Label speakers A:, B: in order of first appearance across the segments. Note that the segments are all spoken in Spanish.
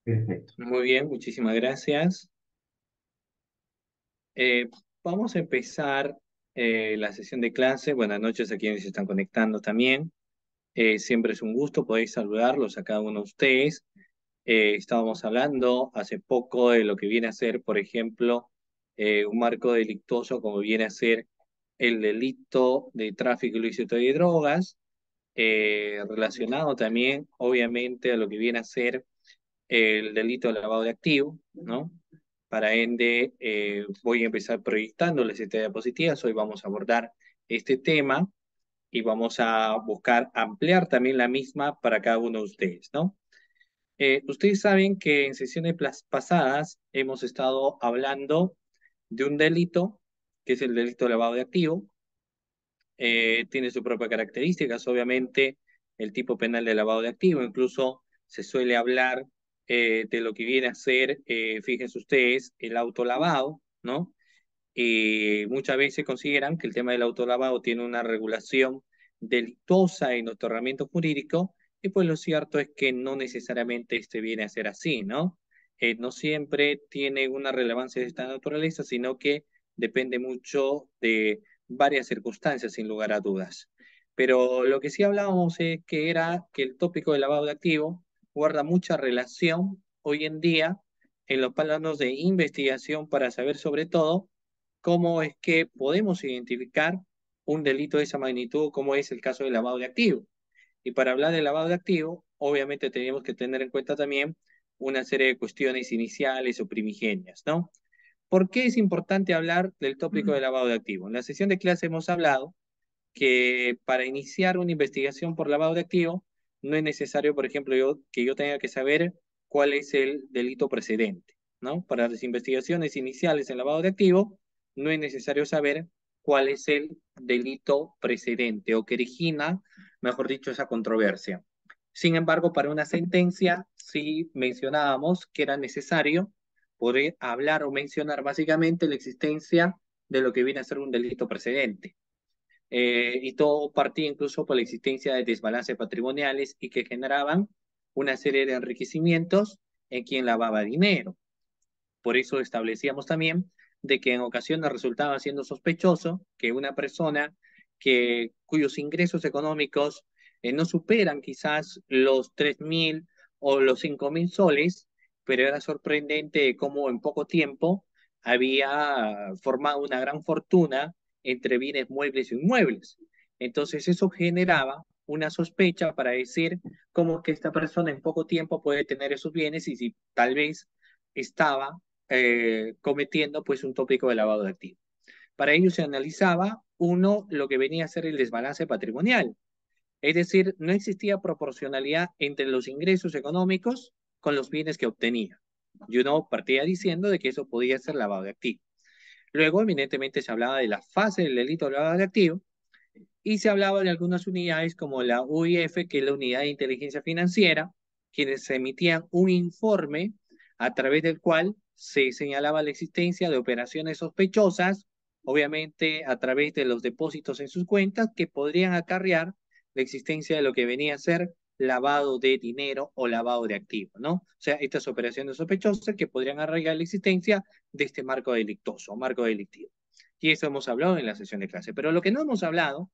A: Perfecto.
B: Muy bien, muchísimas gracias. Eh, Vamos a empezar la sesión de clase. Buenas noches a quienes se están conectando también. Siempre es un gusto poder saludarlos a cada uno de ustedes. Estábamos hablando hace poco de lo que viene a ser, por ejemplo, un marco delictuoso como viene a ser el delito de tráfico ilícito de drogas, relacionado también, obviamente, a lo que viene a ser el delito de lavado de activos, ¿no? Para ende, voy a empezar proyectando las diapositivas. Hoy vamos a abordar este tema y vamos a buscar ampliar también la misma para cada uno de ustedes, ¿no? Ustedes saben que en sesiones pasadas hemos estado hablando de un delito, que es el delito de lavado de activos. Tiene sus propias características, obviamente, el tipo penal de lavado de activos, incluso se suele hablar de lo que viene a ser, fíjense ustedes, el autolavado, ¿no? Y muchas veces consideran que el tema del autolavado tiene una regulación delictuosa en nuestro ordenamiento jurídico, y pues lo cierto es que no necesariamente este viene a ser así, ¿no? No siempre tiene una relevancia de esta naturaleza, sino que depende mucho de varias circunstancias, sin lugar a dudas. Pero lo que sí hablábamos es que era que el tópico del lavado de activos guarda mucha relación hoy en día en los planos de investigación para saber sobre todo cómo es que podemos identificar un delito de esa magnitud, como es el caso del lavado de activos. Y para hablar del lavado de activos, obviamente tenemos que tener en cuenta también una serie de cuestiones iniciales o primigenias, ¿no? ¿Por qué es importante hablar del tópico del lavado de activos? En la sesión de clase hemos hablado que para iniciar una investigación por lavado de activos no es necesario, por ejemplo, que yo tenga que saber cuál es el delito precedente, ¿no? Para las investigaciones iniciales en lavado de activos no es necesario saber cuál es el delito precedente o que origina, mejor dicho, esa controversia. Sin embargo, para una sentencia sí mencionábamos que era necesario poder hablar o mencionar básicamente la existencia de lo que viene a ser un delito precedente. Y todo partía incluso por la existencia de desbalances patrimoniales y que generaban una serie de enriquecimientos en quien lavaba dinero. Por eso establecíamos también de que en ocasiones resultaba siendo sospechoso que una persona cuyos ingresos económicos no superan quizás los 3.000 o los 5.000 soles, pero era sorprendente cómo en poco tiempo había formado una gran fortuna entre bienes muebles y inmuebles. Entonces eso generaba una sospecha para decir cómo que esta persona en poco tiempo puede tener esos bienes y si tal vez estaba cometiendo pues un tópico de lavado de activos. Para ello se analizaba, uno, lo que venía a ser el desbalance patrimonial, es decir, no existía proporcionalidad entre los ingresos económicos con los bienes que obtenía. Y uno partía diciendo de que eso podía ser lavado de activos. Luego, evidentemente, se hablaba de la fase del delito de lavado de activos y se hablaba de algunas unidades como la UIF, que es la Unidad de Inteligencia Financiera, quienes emitían un informe a través del cual se señalaba la existencia de operaciones sospechosas, obviamente a través de los depósitos en sus cuentas, que podrían acarrear la existencia de lo que venía a ser lavado de dinero o lavado de activos, ¿no? O sea, estas operaciones sospechosas que podrían arraigar la existencia de este marco delictuoso, marco delictivo. Y eso hemos hablado en la sesión de clase. Pero lo que no hemos hablado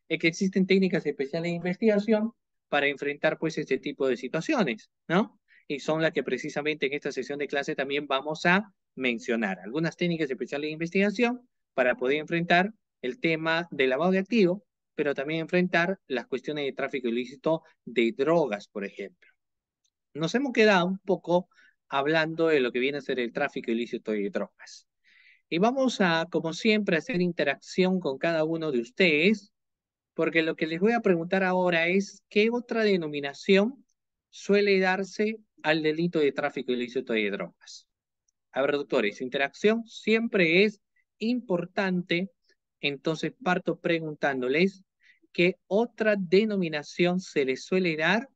B: es que existen técnicas especiales de investigación para enfrentar pues este tipo de situaciones, ¿no? Y son las que precisamente en esta sesión de clase también vamos a mencionar. Algunas técnicas especiales de investigación para poder enfrentar el tema del lavado de activos, pero también enfrentar las cuestiones de tráfico ilícito de drogas, por ejemplo. Nos hemos quedado un poco hablando de lo que viene a ser el tráfico ilícito de drogas. Y vamos a, como siempre, hacer interacción con cada uno de ustedes porque lo que les voy a preguntar ahora es, ¿qué otra denominación suele darse al delito de tráfico ilícito de drogas? A ver, doctores, su interacción siempre es importante, entonces parto preguntándoles, ¿qué otra denominación se le suele dar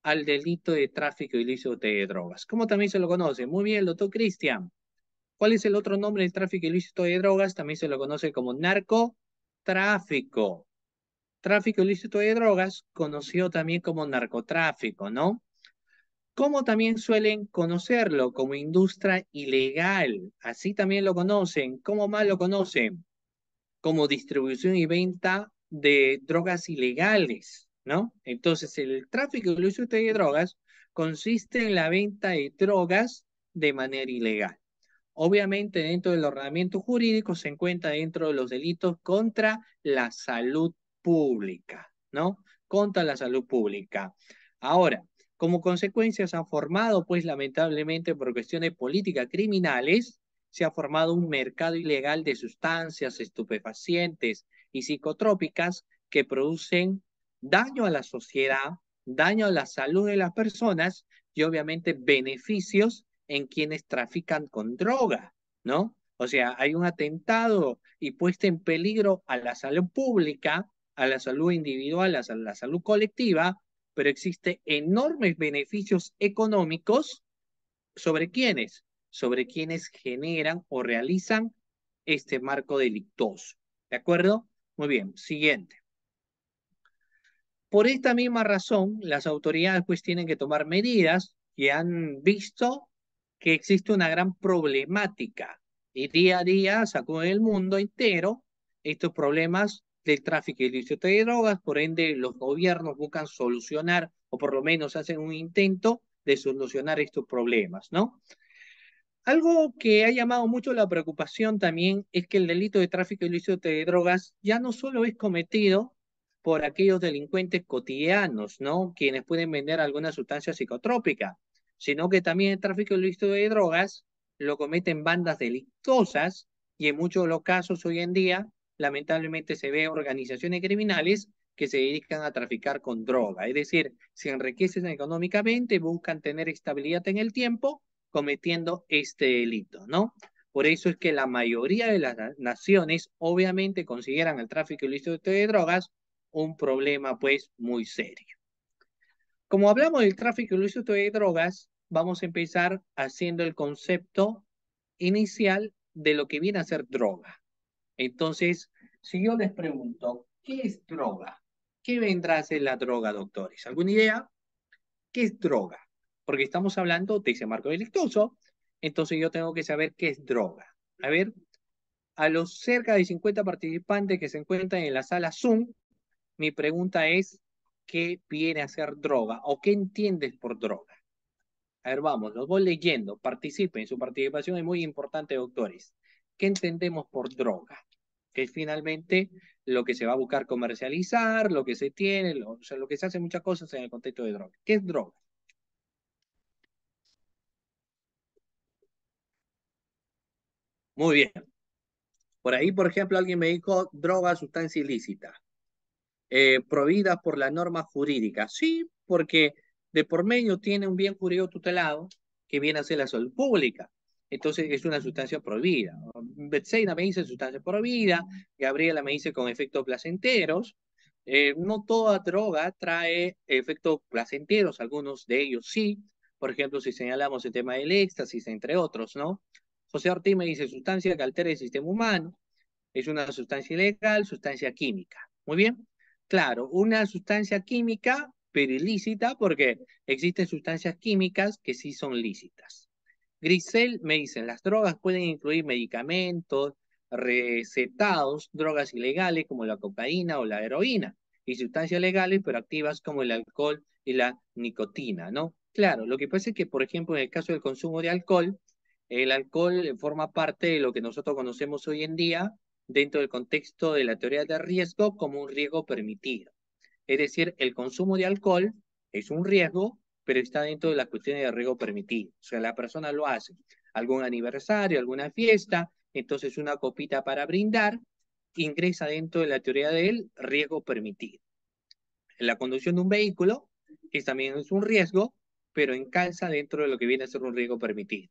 B: al delito de tráfico ilícito de drogas? ¿Cómo también se lo conoce? Muy bien, doctor Cristian. ¿Cuál es el otro nombre del tráfico ilícito de drogas? También se lo conoce como narcotráfico. Tráfico ilícito de drogas, conocido también como narcotráfico, ¿no? Como también suelen conocerlo como industria ilegal. Así también lo conocen. ¿Cómo más lo conocen? Como distribución y venta de drogas ilegales, ¿no? Entonces, el tráfico ilícito de drogas consiste en la venta de drogas de manera ilegal. Obviamente, dentro del ordenamiento jurídico se encuentra dentro de los delitos contra la salud pública, ¿no? Contra la salud pública. Ahora, como consecuencia se han formado, pues lamentablemente por cuestiones políticas criminales, se ha formado un mercado ilegal de sustancias estupefacientes y psicotrópicas que producen daño a la sociedad, daño a la salud de las personas y obviamente beneficios en quienes trafican con droga, ¿no? O sea, hay un atentado y puesta en peligro a la salud pública, a la salud individual, a la salud colectiva, pero existe enormes beneficios económicos sobre quiénes, sobre quienes generan o realizan este marco delictuoso. ¿De acuerdo? Muy bien, siguiente. Por esta misma razón, las autoridades pues tienen que tomar medidas que han visto que existe una gran problemática y día a día sacuden el mundo entero estos problemas del tráfico ilícito de drogas, por ende los gobiernos buscan solucionar o por lo menos hacen un intento de solucionar estos problemas, ¿no? Algo que ha llamado mucho la preocupación también es que el delito de tráfico ilícito de drogas ya no solo es cometido por aquellos delincuentes cotidianos, ¿no? Quienes pueden vender alguna sustancia psicotrópica, sino que también el tráfico ilícito de drogas lo cometen bandas delictuosas y en muchos de los casos hoy en día, lamentablemente se ve organizaciones criminales que se dedican a traficar con droga, es decir, se enriquecen económicamente, buscan tener estabilidad en el tiempo cometiendo este delito, ¿no? Por eso es que la mayoría de las naciones obviamente consideran el tráfico ilícito de drogas un problema pues muy serio. Como hablamos del tráfico ilícito de drogas, vamos a empezar haciendo el concepto inicial de lo que viene a ser droga. Entonces, si yo les pregunto, ¿qué es droga? ¿Qué vendrá a ser la droga, doctores? ¿Alguna idea? ¿Qué es droga? Porque estamos hablando de ese marco delictuoso, entonces yo tengo que saber qué es droga. A ver, a los cerca de 50 participantes que se encuentran en la sala Zoom, mi pregunta es, ¿qué viene a ser droga o qué entiendes por droga? A ver, vamos, los voy leyendo, participen, su participación es muy importante, doctores. ¿Qué entendemos por droga? Que es finalmente lo que se va a buscar comercializar, lo que se tiene, o sea, lo que se hace muchas cosas en el contexto de droga. ¿Qué es droga? Muy bien. Por ahí, por ejemplo, alguien me dijo droga, sustancia ilícita, prohibida por la norma jurídica. Sí, porque de por medio tiene un bien jurídico tutelado que viene a ser la salud pública. Entonces es una sustancia prohibida. Betsaida me dice sustancia prohibida, Gabriela me dice con efectos placenteros. No toda droga trae efectos placenteros, algunos de ellos sí. Por ejemplo, si señalamos el tema del éxtasis, entre otros, ¿no? José Ortiz me dice sustancia que altera el sistema humano. Es una sustancia ilegal, sustancia química. Muy bien. Claro, una sustancia química, pero ilícita, porque existen sustancias químicas que sí son lícitas. Grisel me dicen, las drogas pueden incluir medicamentos, recetados, drogas ilegales como la cocaína o la heroína, y sustancias legales pero activas como el alcohol y la nicotina, ¿no? Claro, lo que pasa es que, por ejemplo, en el caso del consumo de alcohol, el alcohol forma parte de lo que nosotros conocemos hoy en día dentro del contexto de la teoría del riesgo como un riesgo permitido. Es decir, el consumo de alcohol es un riesgo, pero está dentro de las cuestiones de riesgo permitido. O sea, la persona lo hace. Algún aniversario, alguna fiesta, entonces una copita para brindar, ingresa dentro de la teoría del riesgo permitido. En la conducción de un vehículo, que también es un riesgo, pero encalza dentro de lo que viene a ser un riesgo permitido.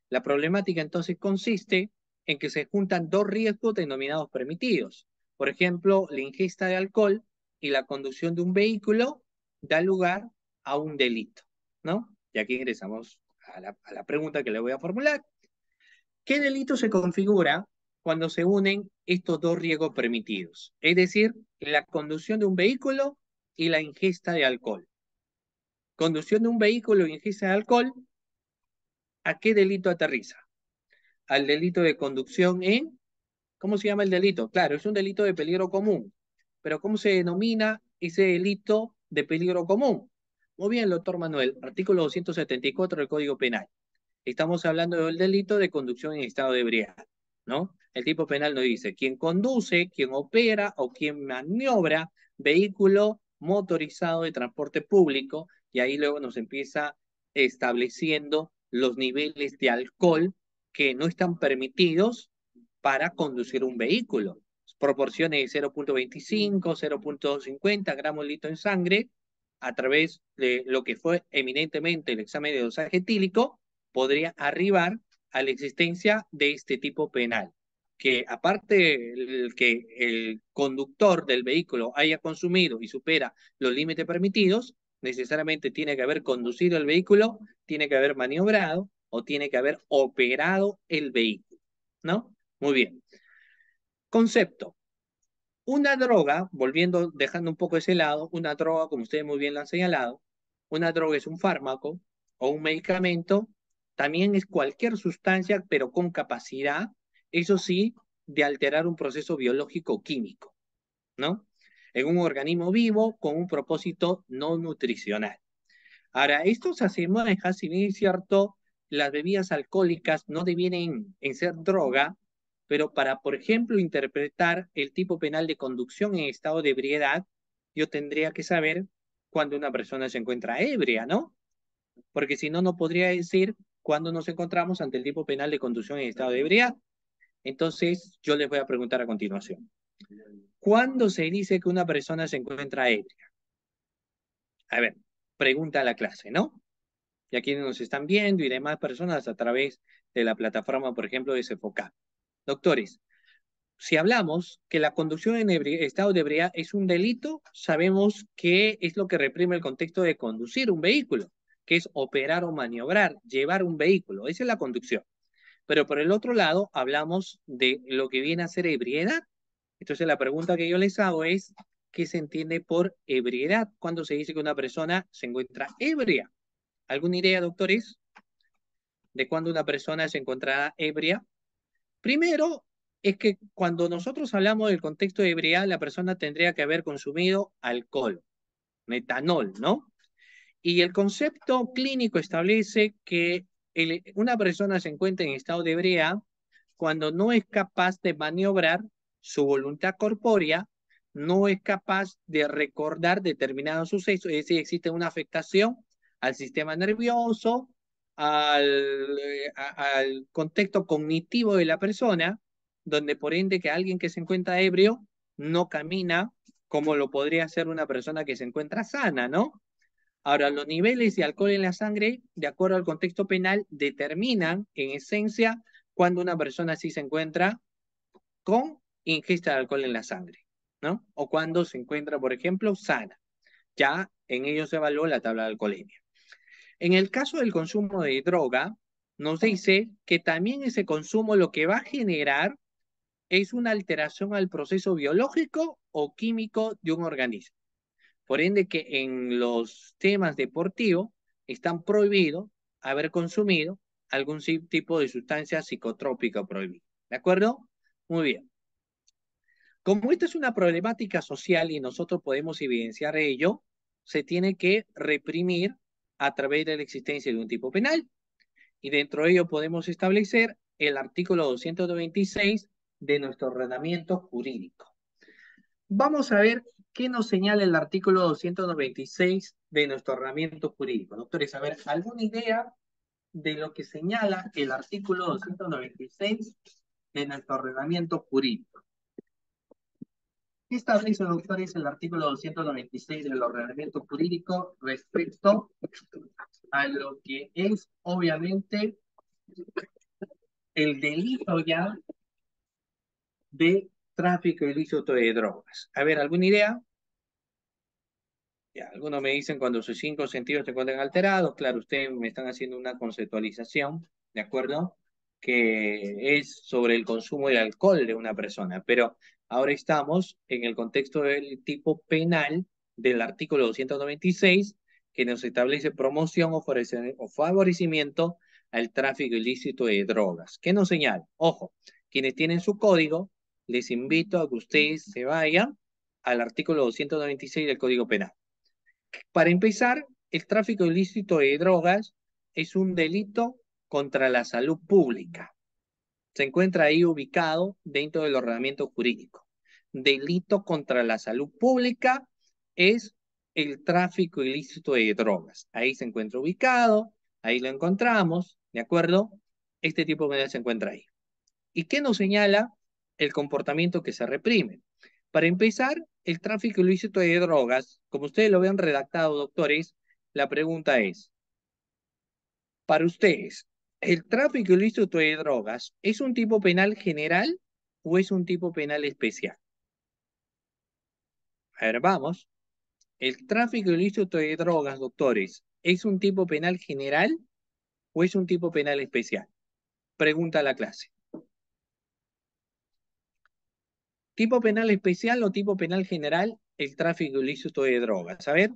B: La problemática entonces consiste en que se juntan dos riesgos denominados permitidos. Por ejemplo, la ingesta de alcohol y la conducción de un vehículo da lugar a un delito, ¿no? Y aquí ingresamos a la pregunta que le voy a formular. ¿Qué delito se configura cuando se unen estos dos riesgos permitidos? Es decir, la conducción de un vehículo y la ingesta de alcohol. conducción de un vehículo e ingesta de alcohol, ¿a qué delito aterriza? Al delito de conducción en, ¿cómo se llama el delito? Claro, es un delito de peligro común, pero ¿cómo se denomina ese delito de peligro común? Muy bien, doctor Manuel, artículo 274 del Código Penal. Estamos hablando del delito de conducción en estado de ebriedad, ¿no? El tipo penal nos dice quien conduce, quien opera o quien maniobra vehículo motorizado de transporte público, y ahí luego nos empieza estableciendo los niveles de alcohol que no están permitidos para conducir un vehículo. Proporciones de 0,25, 0,50 gramos litro en sangre, a través de lo que fue eminentemente el examen de dosaje etílico, podría arribar a la existencia de este tipo penal. Que aparte que el conductor del vehículo haya consumido y supera los límites permitidos, necesariamente tiene que haber conducido el vehículo, tiene que haber maniobrado o tiene que haber operado el vehículo, ¿no? Muy bien. Concepto. Una droga, volviendo, dejando un poco ese lado, una droga, como ustedes muy bien lo han señalado, una droga es un fármaco o un medicamento, también es cualquier sustancia, pero con capacidad, eso sí, de alterar un proceso biológico o químico, ¿no? En un organismo vivo con un propósito no nutricional. Ahora, esto se asemeja, si bien es cierto, las bebidas alcohólicas no devienen en ser droga, pero para, por ejemplo, interpretar el tipo penal de conducción en estado de ebriedad, yo tendría que saber cuándo una persona se encuentra ebria, ¿no? Porque si no, no podría decir cuándo nos encontramos ante el tipo penal de conducción en estado de ebriedad. Entonces, yo les voy a preguntar a continuación. ¿Cuándo se dice que una persona se encuentra ebria? A ver, pregunta a la clase, ¿no? Y a quienes nos están viendo y demás personas a través de la plataforma, por ejemplo, de Cefoca. Doctores, si hablamos que la conducción en estado de ebriedad es un delito, sabemos qué es lo que reprime el contexto de conducir un vehículo, que es operar o maniobrar, llevar un vehículo. Esa es la conducción. Pero por el otro lado, hablamos de lo que viene a ser ebriedad. Entonces, la pregunta que yo les hago es, ¿qué se entiende por ebriedad? Cuando se dice que una persona se encuentra ebria. ¿Alguna idea, doctores, de cuándo una persona se encontrará ebria? Primero, es que cuando nosotros hablamos del contexto de ebriedad, la persona tendría que haber consumido alcohol, metanol, ¿no? Y el concepto clínico establece que una persona se encuentra en estado de ebriedad cuando no es capaz de maniobrar su voluntad corpórea, no es capaz de recordar determinados sucesos, es decir, existe una afectación al sistema nervioso, al contexto cognitivo de la persona, donde por ende que alguien que se encuentra ebrio no camina como lo podría hacer una persona que se encuentra sana, ¿no? Ahora, los niveles de alcohol en la sangre, de acuerdo al contexto penal, determinan en esencia cuando una persona sí se encuentra con ingesta de alcohol en la sangre, ¿no? O cuando se encuentra, por ejemplo, sana. Ya en ello se evaluó la tabla de alcoholemia. En el caso del consumo de droga, nos dice que también ese consumo lo que va a generar es una alteración al proceso biológico o químico de un organismo. Por ende que en los temas deportivos están prohibidos haber consumido algún tipo de sustancia psicotrópica prohibida. ¿De acuerdo? Muy bien. Como esta es una problemática social y nosotros podemos evidenciar ello, se tiene que reprimir a través de la existencia de un tipo penal. Y dentro de ello podemos establecer el artículo 296 de nuestro ordenamiento jurídico. Vamos a ver qué nos señala el artículo 296 de nuestro ordenamiento jurídico. Doctores, a ver, ¿alguna idea de lo que señala el artículo 296 de nuestro ordenamiento jurídico? ¿Qué establece, doctores, el artículo 296 del ordenamiento jurídico respecto a lo que es, obviamente, el delito ya de tráfico ilícito de drogas? A ver, ¿alguna idea? Ya, algunos me dicen cuando sus cinco sentidos se encuentran alterados, claro, ustedes me están haciendo una conceptualización, ¿de acuerdo? Que es sobre el consumo de alcohol de una persona, pero ahora estamos en el contexto del tipo penal del artículo 296, que nos establece promoción o favorecimiento al tráfico ilícito de drogas. ¿Qué nos señala? Ojo, quienes tienen su código, les invito a que ustedes se vayan al artículo 296 del Código Penal. Para empezar, el tráfico ilícito de drogas es un delito contra la salud pública. Se encuentra ahí ubicado dentro del ordenamiento jurídico. Delito contra la salud pública es el tráfico ilícito de drogas. Ahí se encuentra ubicado, ahí lo encontramos, ¿de acuerdo? Este tipo de medida se encuentra ahí. ¿Y qué nos señala el comportamiento que se reprime? Para empezar, el tráfico ilícito de drogas, como ustedes lo ven redactado, doctores, la pregunta es, para ustedes, ¿el tráfico ilícito de drogas es un tipo penal general o es un tipo penal especial? A ver, vamos. ¿El tráfico ilícito de drogas, doctores, es un tipo penal general o es un tipo penal especial? Pregunta a la clase. ¿Tipo penal especial o tipo penal general el tráfico ilícito de drogas? A ver,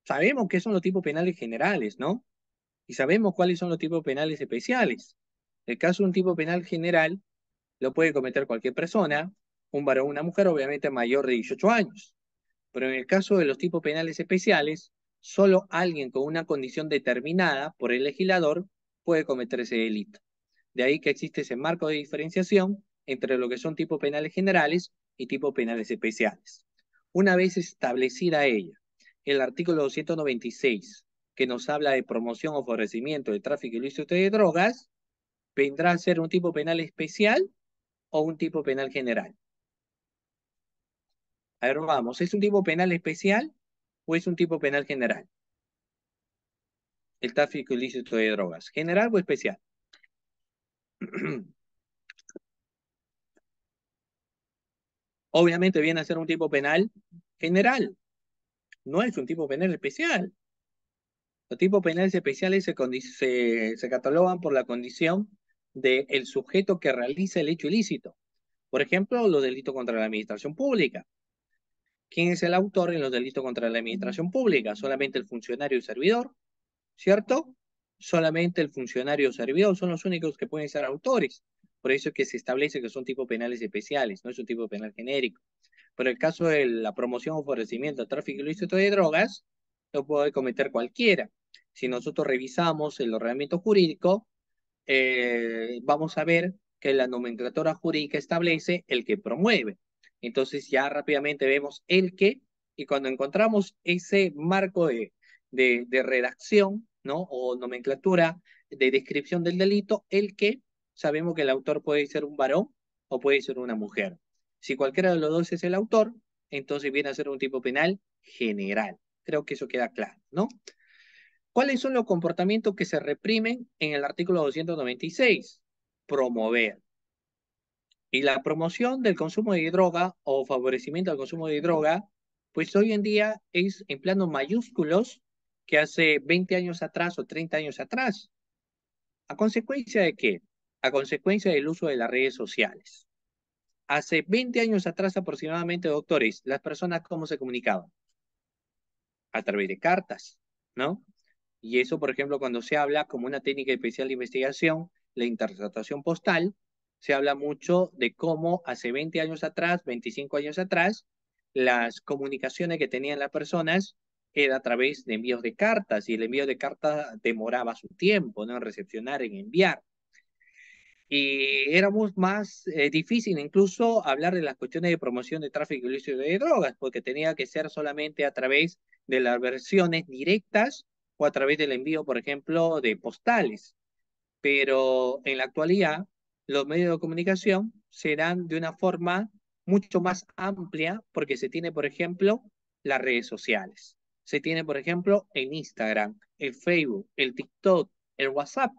B: sabemos qué son los tipos penales generales, ¿no? Y sabemos cuáles son los tipos penales especiales. El caso de un tipo penal general lo puede cometer cualquier persona, un varón o una mujer, obviamente mayor de 18 años. Pero en el caso de los tipos penales especiales, solo alguien con una condición determinada por el legislador puede cometer ese delito. De ahí que existe ese marco de diferenciación entre lo que son tipos penales generales y tipos penales especiales. Una vez establecida ella, el artículo 296, que nos habla de promoción o favorecimiento del tráfico ilícito de drogas, vendrá a ser un tipo penal especial o un tipo penal general. A ver, vamos, ¿es un tipo penal especial o es un tipo penal general? El tráfico ilícito de drogas, ¿general o especial? Obviamente viene a ser un tipo penal general, no es un tipo penal especial. Los tipos penales especiales se catalogan por la condición del sujeto que realiza el hecho ilícito. Por ejemplo, los delitos contra la administración pública. ¿Quién es el autor en los delitos contra la administración pública? Solamente el funcionario y servidor, ¿cierto? Solamente el funcionario o servidor son los únicos que pueden ser autores. Por eso es que se establece que son tipos penales especiales, no es un tipo penal genérico. Pero el caso de la promoción o favorecimiento del tráfico ilícito de drogas, lo puede cometer cualquiera. Si nosotros revisamos el ordenamiento jurídico, vamos a ver que la nomenclatura jurídica establece el que promueve. Entonces ya rápidamente vemos el que, y cuando encontramos ese marco de redacción, ¿no? O nomenclatura de descripción del delito, el que, sabemos que el autor puede ser un varón o puede ser una mujer. Si cualquiera de los dos es el autor, entonces viene a ser un tipo penal general. Creo que eso queda claro, ¿no? ¿Cuáles son los comportamientos que se reprimen en el artículo 296? Promover. Y la promoción del consumo de droga o favorecimiento al consumo de droga, pues hoy en día es en planos mayúsculos que hace 20 años atrás o 30 años atrás. ¿A consecuencia de qué? A consecuencia del uso de las redes sociales. Hace 20 años atrás aproximadamente, doctores, las personas cómo se comunicaban? A través de cartas, ¿no? Y eso, por ejemplo, cuando se habla como una técnica especial de investigación, la interpretación postal, se habla mucho de cómo hace 20 años atrás, 25 años atrás, las comunicaciones que tenían las personas era a través de envíos de cartas y el envío de cartas demoraba su tiempo, ¿no? En recepcionar, en enviar. Y era más difícil incluso hablar de las cuestiones de promoción de tráfico ilícito de drogas, porque tenía que ser solamente a través de las versiones directas o a través del envío, por ejemplo, de postales. Pero en la actualidad, los medios de comunicación serán de una forma mucho más amplia, porque se tiene, por ejemplo, las redes sociales. Se tiene, por ejemplo, en Instagram, el Facebook, el TikTok, el WhatsApp.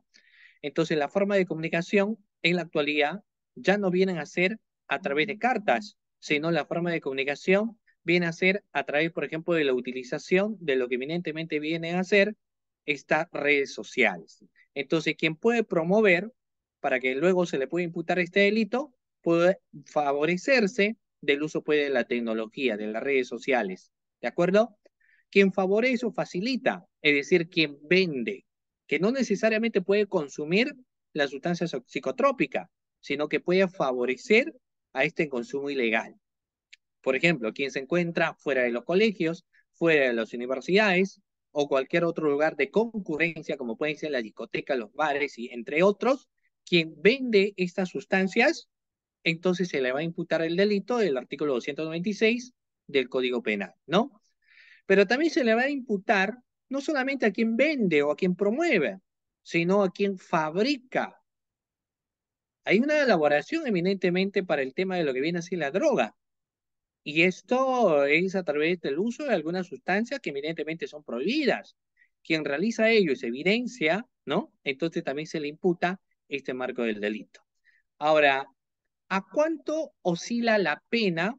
B: Entonces, la forma de comunicación en la actualidad ya no vienen a ser a través de cartas, sino la forma de comunicación viene a ser a través, por ejemplo, de la utilización de lo que eminentemente vienen a ser estas redes sociales. Entonces, quien puede promover, para que luego se le pueda imputar este delito, puede favorecerse del uso pues, de la tecnología, de las redes sociales. ¿De acuerdo? quien favorece o facilita, es decir, quien vende, que no necesariamente puede consumir la sustancia psicotrópica, sino que puede favorecer a este consumo ilegal. Por ejemplo, quien se encuentra fuera de los colegios, fuera de las universidades o cualquier otro lugar de concurrencia, como pueden ser la discoteca, los bares y entre otros, quien vende estas sustancias, entonces se le va a imputar el delito del artículo 296 del Código Penal, ¿no? Pero también se le va a imputar no solamente a quien vende o a quien promueve, sino a quien fabrica. Hay una elaboración eminentemente para el tema de lo que viene a ser la droga. Y esto es a través del uso de algunas sustancias que evidentemente son prohibidas. Quien realiza ello y se evidencia, ¿no? Entonces también se le imputa este marco del delito. Ahora, ¿a cuánto oscila la pena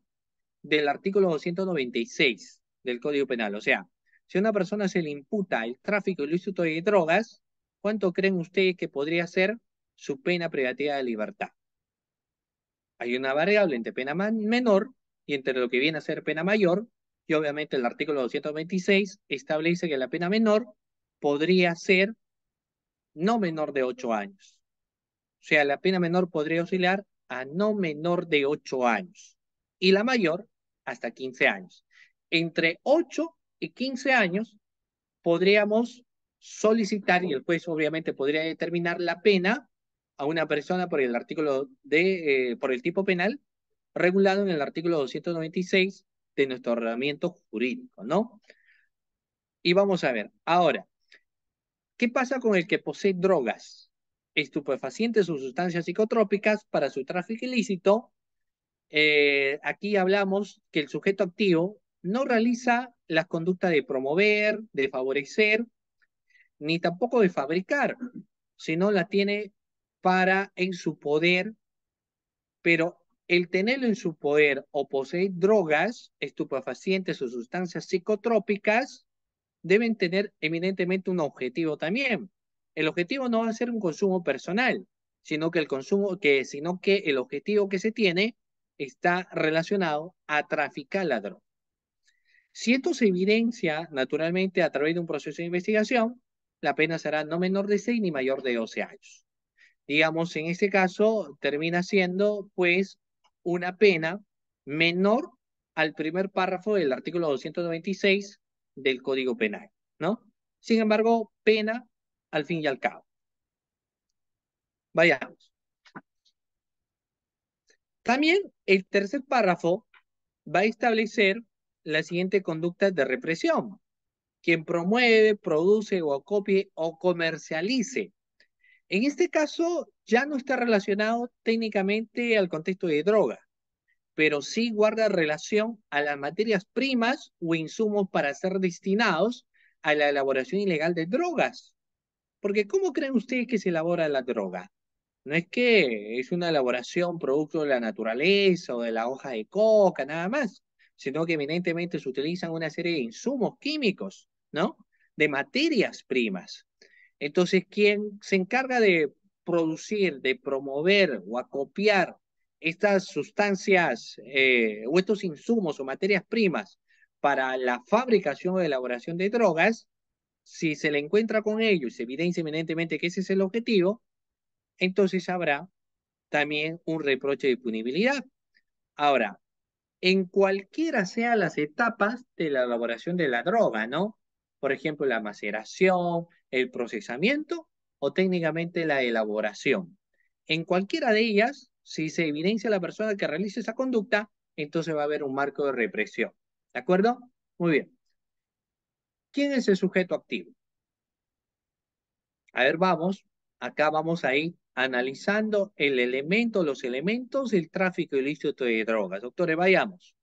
B: del artículo 296 del Código Penal? O sea, si a una persona se le imputa el tráfico ilícito de drogas, ¿cuánto creen ustedes que podría ser su pena privativa de libertad? Hay una variable entre pena menor y entre lo que viene a ser pena mayor, y obviamente el artículo 226 establece que la pena menor podría ser no menor de 8 años. O sea, la pena menor podría oscilar a no menor de 8 años y la mayor hasta 15 años. Entre 8 y 15 años podríamos solicitar, y el juez obviamente podría determinar la pena a una persona por el artículo por el tipo penal regulado en el artículo 296 de nuestro ordenamiento jurídico, ¿no? Y vamos a ver, ahora, ¿qué pasa con el que posee drogas, estupefacientes o sustancias psicotrópicas para su tráfico ilícito? Aquí hablamos que el sujeto activo no realiza las conductas de promover, de favorecer, ni tampoco de fabricar, sino la tiene para en su poder, pero el tenerlo en su poder o poseer drogas, estupefacientes o sustancias psicotrópicas deben tener eminentemente un objetivo también. El objetivo no va a ser un consumo personal, sino que el objetivo que se tiene está relacionado a traficar la droga. Si esto se evidencia naturalmente a través de un proceso de investigación, la pena será no menor de 6 ni mayor de 12 años. Digamos, en este caso termina siendo pues una pena menor al primer párrafo del artículo 296 del Código Penal, ¿no? Sin embargo, pena al fin y al cabo. Vayamos. También el tercer párrafo va a establecer la siguiente conducta de represión. Quien promueve, produce o copie o comercialice. En este caso, ya no está relacionado técnicamente al contexto de droga, pero sí guarda relación a las materias primas o insumos para ser destinados a la elaboración ilegal de drogas. Porque ¿cómo creen ustedes que se elabora la droga? No es que es una elaboración producto de la naturaleza o de la hoja de coca, nada más, sino que eminentemente se utilizan una serie de insumos químicos, ¿no? De materias primas. Entonces, quien se encarga de producir, de promover o acopiar estas sustancias o estos insumos o materias primas para la fabricación o elaboración de drogas, si se le encuentra con ello y se evidencia eminentemente que ese es el objetivo, entonces habrá también un reproche de punibilidad. Ahora, en cualquiera sean las etapas de la elaboración de la droga, ¿no? Por ejemplo, la maceración, el procesamiento o técnicamente la elaboración. En cualquiera de ellas, si se evidencia la persona que realiza esa conducta, entonces va a haber un marco de represión. ¿De acuerdo? Muy bien. ¿Quién es el sujeto activo? A ver, vamos. Acá vamos a ir analizando los elementos del tráfico ilícito de drogas. Doctores, vayamos.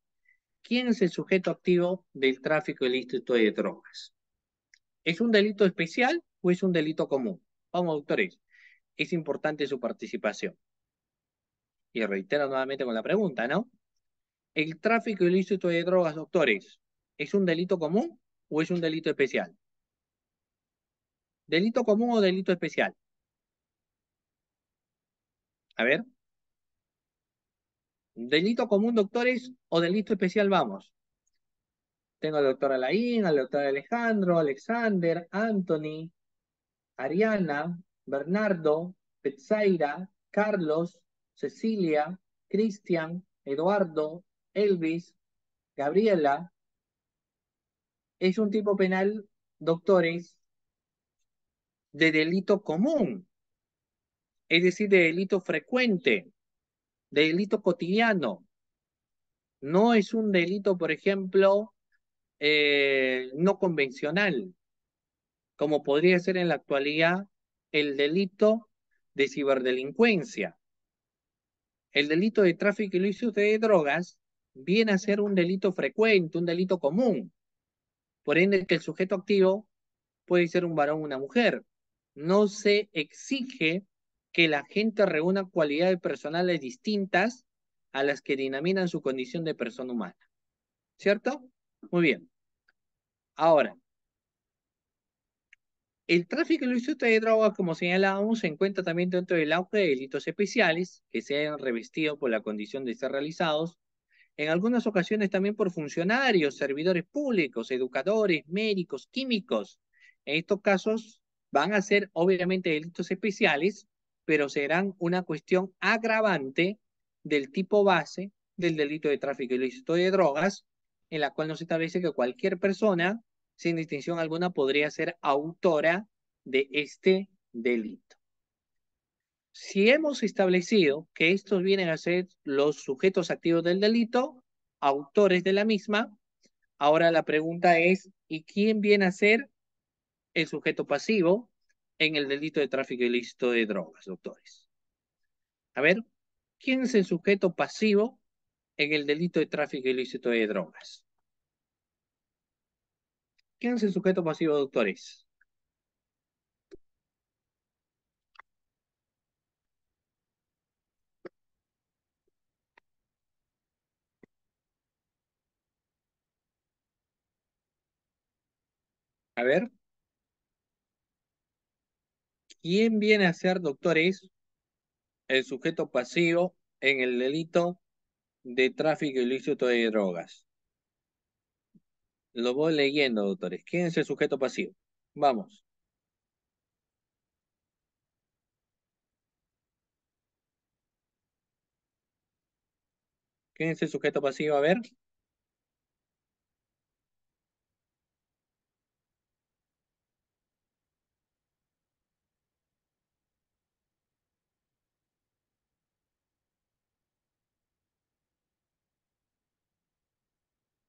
B: ¿Quién es el sujeto activo del tráfico ilícito de drogas? ¿Es un delito especial o es un delito común? Vamos, doctores. Es importante su participación. Y reitero nuevamente con la pregunta, ¿no? ¿El tráfico ilícito de drogas, doctores, es un delito común o es un delito especial? ¿Delito común o delito especial? A ver. ¿Delito común, doctores, o delito especial? Vamos. Tengo al doctor Alain, al doctor Alejandro, Alexander, Anthony, Ariana, Bernardo, Petzaira, Carlos, Cecilia, Cristian, Eduardo, Elvis, Gabriela. Es un tipo penal, doctores, de delito común, es decir, de delito frecuente, de delito cotidiano. No es un delito, por ejemplo, no convencional, como podría ser en la actualidad el delito de ciberdelincuencia. El delito de tráfico ilícito de drogas viene a ser un delito frecuente, un delito común. Por ende, que el sujeto activo puede ser un varón o una mujer. No se exige que la gente reúna cualidades personales distintas a las que dinaminan su condición de persona humana. ¿Cierto? Muy bien. Ahora, el tráfico ilícito de drogas, como señalábamos, se encuentra también dentro del auge de delitos especiales que se hayan revestido por la condición de ser realizados, en algunas ocasiones también por funcionarios, servidores públicos, educadores, médicos, químicos. En estos casos van a ser obviamente delitos especiales, pero serán una cuestión agravante del tipo base del delito de tráfico ilícito de drogas, en la cual nos establece que cualquier persona, sin distinción alguna, podría ser autora de este delito. Si hemos establecido que estos vienen a ser los sujetos activos del delito, autores de la misma, ahora la pregunta es, ¿y quién viene a ser el sujeto pasivo en el delito de tráfico ilícito de drogas, doctores? A ver, ¿quién es el sujeto pasivo en el delito de tráfico ilícito de drogas? ¿Quién es el sujeto pasivo, doctores? A ver, ¿quién viene a ser, doctores, el sujeto pasivo en el delito de tráfico ilícito de drogas? Lo voy leyendo, doctores. ¿Quién es el sujeto pasivo? Vamos. ¿Quién es el sujeto pasivo? A ver.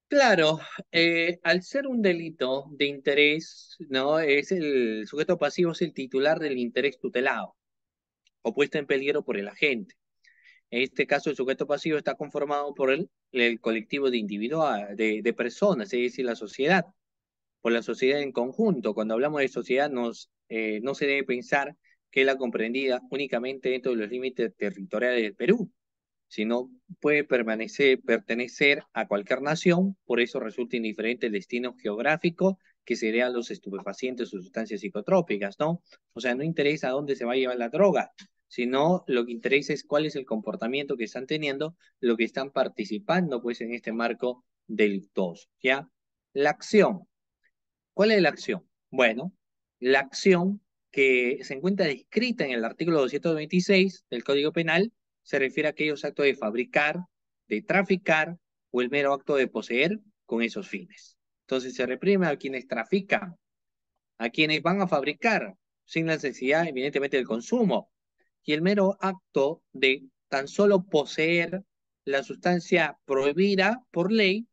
B: Claro, al ser un delito de interés, ¿no? Es el sujeto pasivo es el titular del interés tutelado o puesto en peligro por el agente. En este caso, el sujeto pasivo está conformado por el colectivo de individuos, de personas, es decir, la sociedad, por la sociedad en conjunto. Cuando hablamos de sociedad, no se debe pensar que es la comprendida únicamente dentro de los límites territoriales del Perú, sino puede pertenecer a cualquier nación, por eso resulta indiferente el destino geográfico que serían los estupefacientes o sustancias psicotrópicas, ¿no? O sea, no interesa a dónde se va a llevar la droga, sino lo que interesa es cuál es el comportamiento que están teniendo, lo que están participando, pues, en este marco delictuoso, ¿ya? La acción. ¿Cuál es la acción? Bueno, la acción que se encuentra descrita en el artículo 226 del Código Penal se refiere a aquellos actos de fabricar, de traficar o el mero acto de poseer con esos fines. Entonces se reprime a quienes trafican, a quienes van a fabricar sin necesidad, evidentemente, del consumo. Y el mero acto de tan solo poseer la sustancia prohibida por ley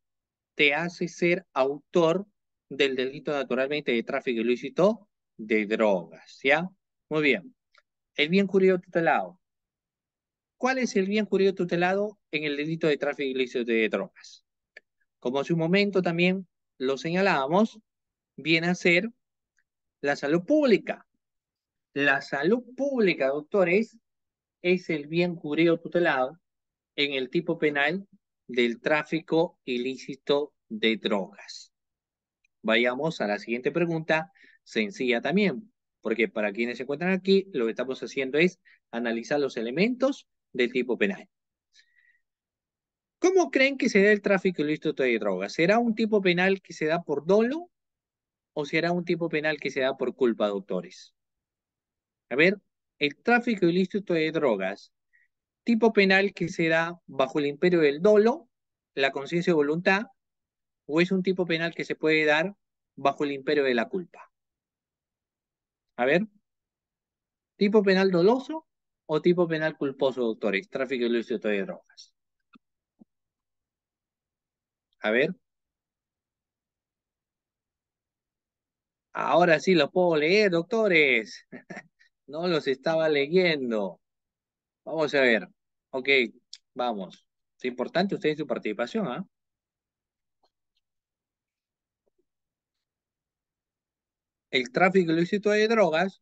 B: te hace ser autor del delito naturalmente de tráfico ilícito de drogas, ¿ya? Muy bien. El bien jurídico tutelado. ¿Cuál es el bien jurídico tutelado en el delito de tráfico ilícito de drogas? Como hace un momento también lo señalábamos, viene a ser la salud pública. La salud pública, doctores, es el bien jurídico tutelado en el tipo penal del tráfico ilícito de drogas. Vayamos a la siguiente pregunta, sencilla también, porque para quienes se encuentran aquí, lo que estamos haciendo es analizar los elementos del tipo penal. ¿Cómo creen que se da el tráfico ilícito de drogas? ¿Será un tipo penal que se da por dolo o será un tipo penal que se da por culpa, doctores? A ver, el tráfico ilícito de drogas, tipo penal que se da bajo el imperio del dolo, la conciencia y voluntad, o es un tipo penal que se puede dar bajo el imperio de la culpa. A ver, tipo penal doloso o tipo penal culposo, doctores, tráfico ilícito de drogas. A ver, ahora sí los puedo leer, doctores. No los estaba leyendo. Vamos a ver. Ok, vamos. Es importante ustedes su participación, ¿ah? El tráfico ilícito de drogas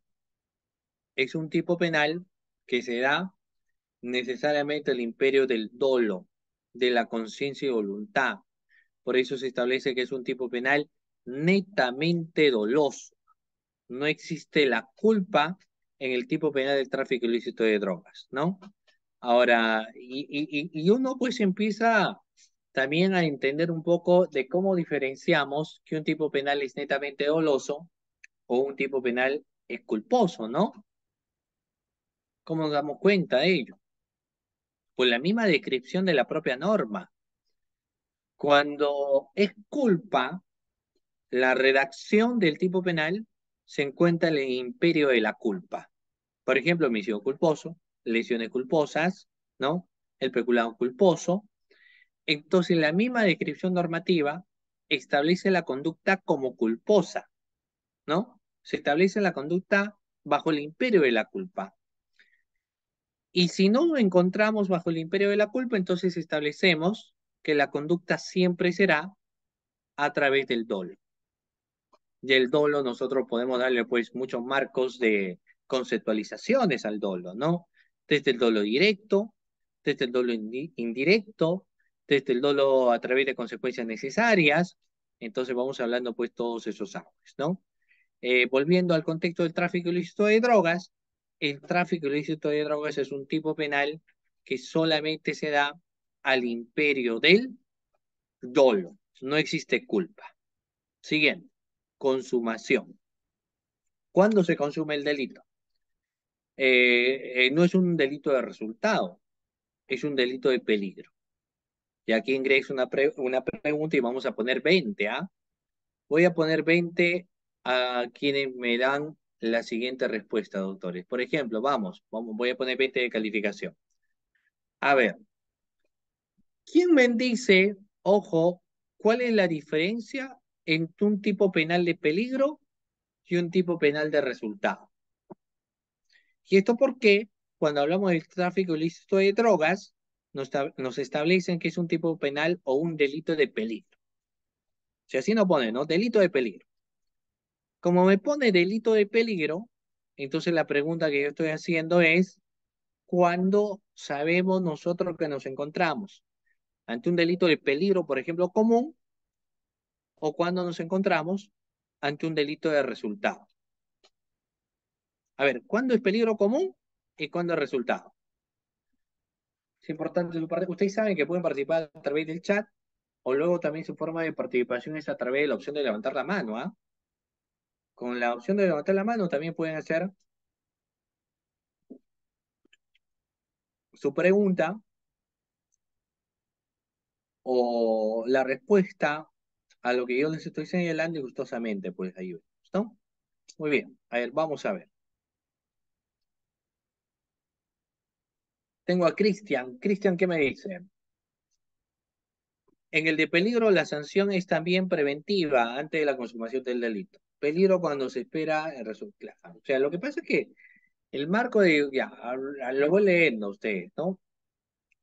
B: es un tipo penal que se da necesariamente al imperio del dolo, de la conciencia y voluntad. Por eso se establece que es un tipo penal netamente doloso. No existe la culpa en el tipo penal del tráfico ilícito de drogas, ¿no? Ahora, y uno pues empieza también a entender un poco de cómo diferenciamos que un tipo penal es netamente doloso o un tipo penal es culposo, ¿no? ¿Cómo nos damos cuenta de ello? Pues la misma descripción de la propia norma. Cuando es culpa, la redacción del tipo penal se encuentra en el imperio de la culpa. Por ejemplo, homicidio culposo, lesiones culposas, ¿no? El peculado culposo. Entonces, la misma descripción normativa establece la conducta como culposa, ¿no? Se establece la conducta bajo el imperio de la culpa. Y si no lo encontramos bajo el imperio de la culpa, entonces establecemos que la conducta siempre será a través del dolo. Y el dolo nosotros podemos darle pues muchos marcos de conceptualizaciones al dolo, ¿no? Desde el dolo directo, desde el dolo indirecto, desde el dolo a través de consecuencias necesarias. Entonces vamos hablando pues todos esos árboles, ¿no? Volviendo al contexto del tráfico ilícito de drogas, el tráfico ilícito de drogas es un tipo penal que solamente se da al imperio del dolo. No existe culpa. Siguiente, consumación. ¿Cuándo se consume el delito? No es un delito de resultado, es un delito de peligro. Y aquí ingreso una pregunta y vamos a poner 20, ¿ah? Voy a poner 20 a quienes me dan la siguiente respuesta, doctores. Por ejemplo, voy a poner 20 de calificación. A ver, ¿quién me dice, ojo, cuál es la diferencia entre un tipo penal de peligro y un tipo penal de resultado? ¿Y esto porque cuando hablamos del tráfico ilícito de drogas, nos establecen que es un tipo penal o un delito de peligro? Si así nos pone, ¿no? Delito de peligro. Como me pone delito de peligro, entonces la pregunta que yo estoy haciendo es, ¿cuándo sabemos nosotros que nos encontramos ante un delito de peligro, por ejemplo, común, o cuándo nos encontramos ante un delito de resultado? A ver, ¿cuándo es peligro común y cuándo es resultado? Es importante su parte. Ustedes saben que pueden participar a través del chat o luego también su forma de participación es a través de la opción de levantar la mano, ¿ah? Con la opción de levantar la mano también pueden hacer su pregunta o la respuesta a lo que yo les estoy señalando y gustosamente pues ayuden. ¿No? Muy bien. A ver, vamos a ver. Tengo a Cristian. Cristian, ¿qué me dice? En el de peligro, la sanción es también preventiva antes de la consumación del delito. Peligro cuando se espera el resultado. O sea, lo que pasa es que el marco de, ya, lo voy leyendo a ustedes, ¿no?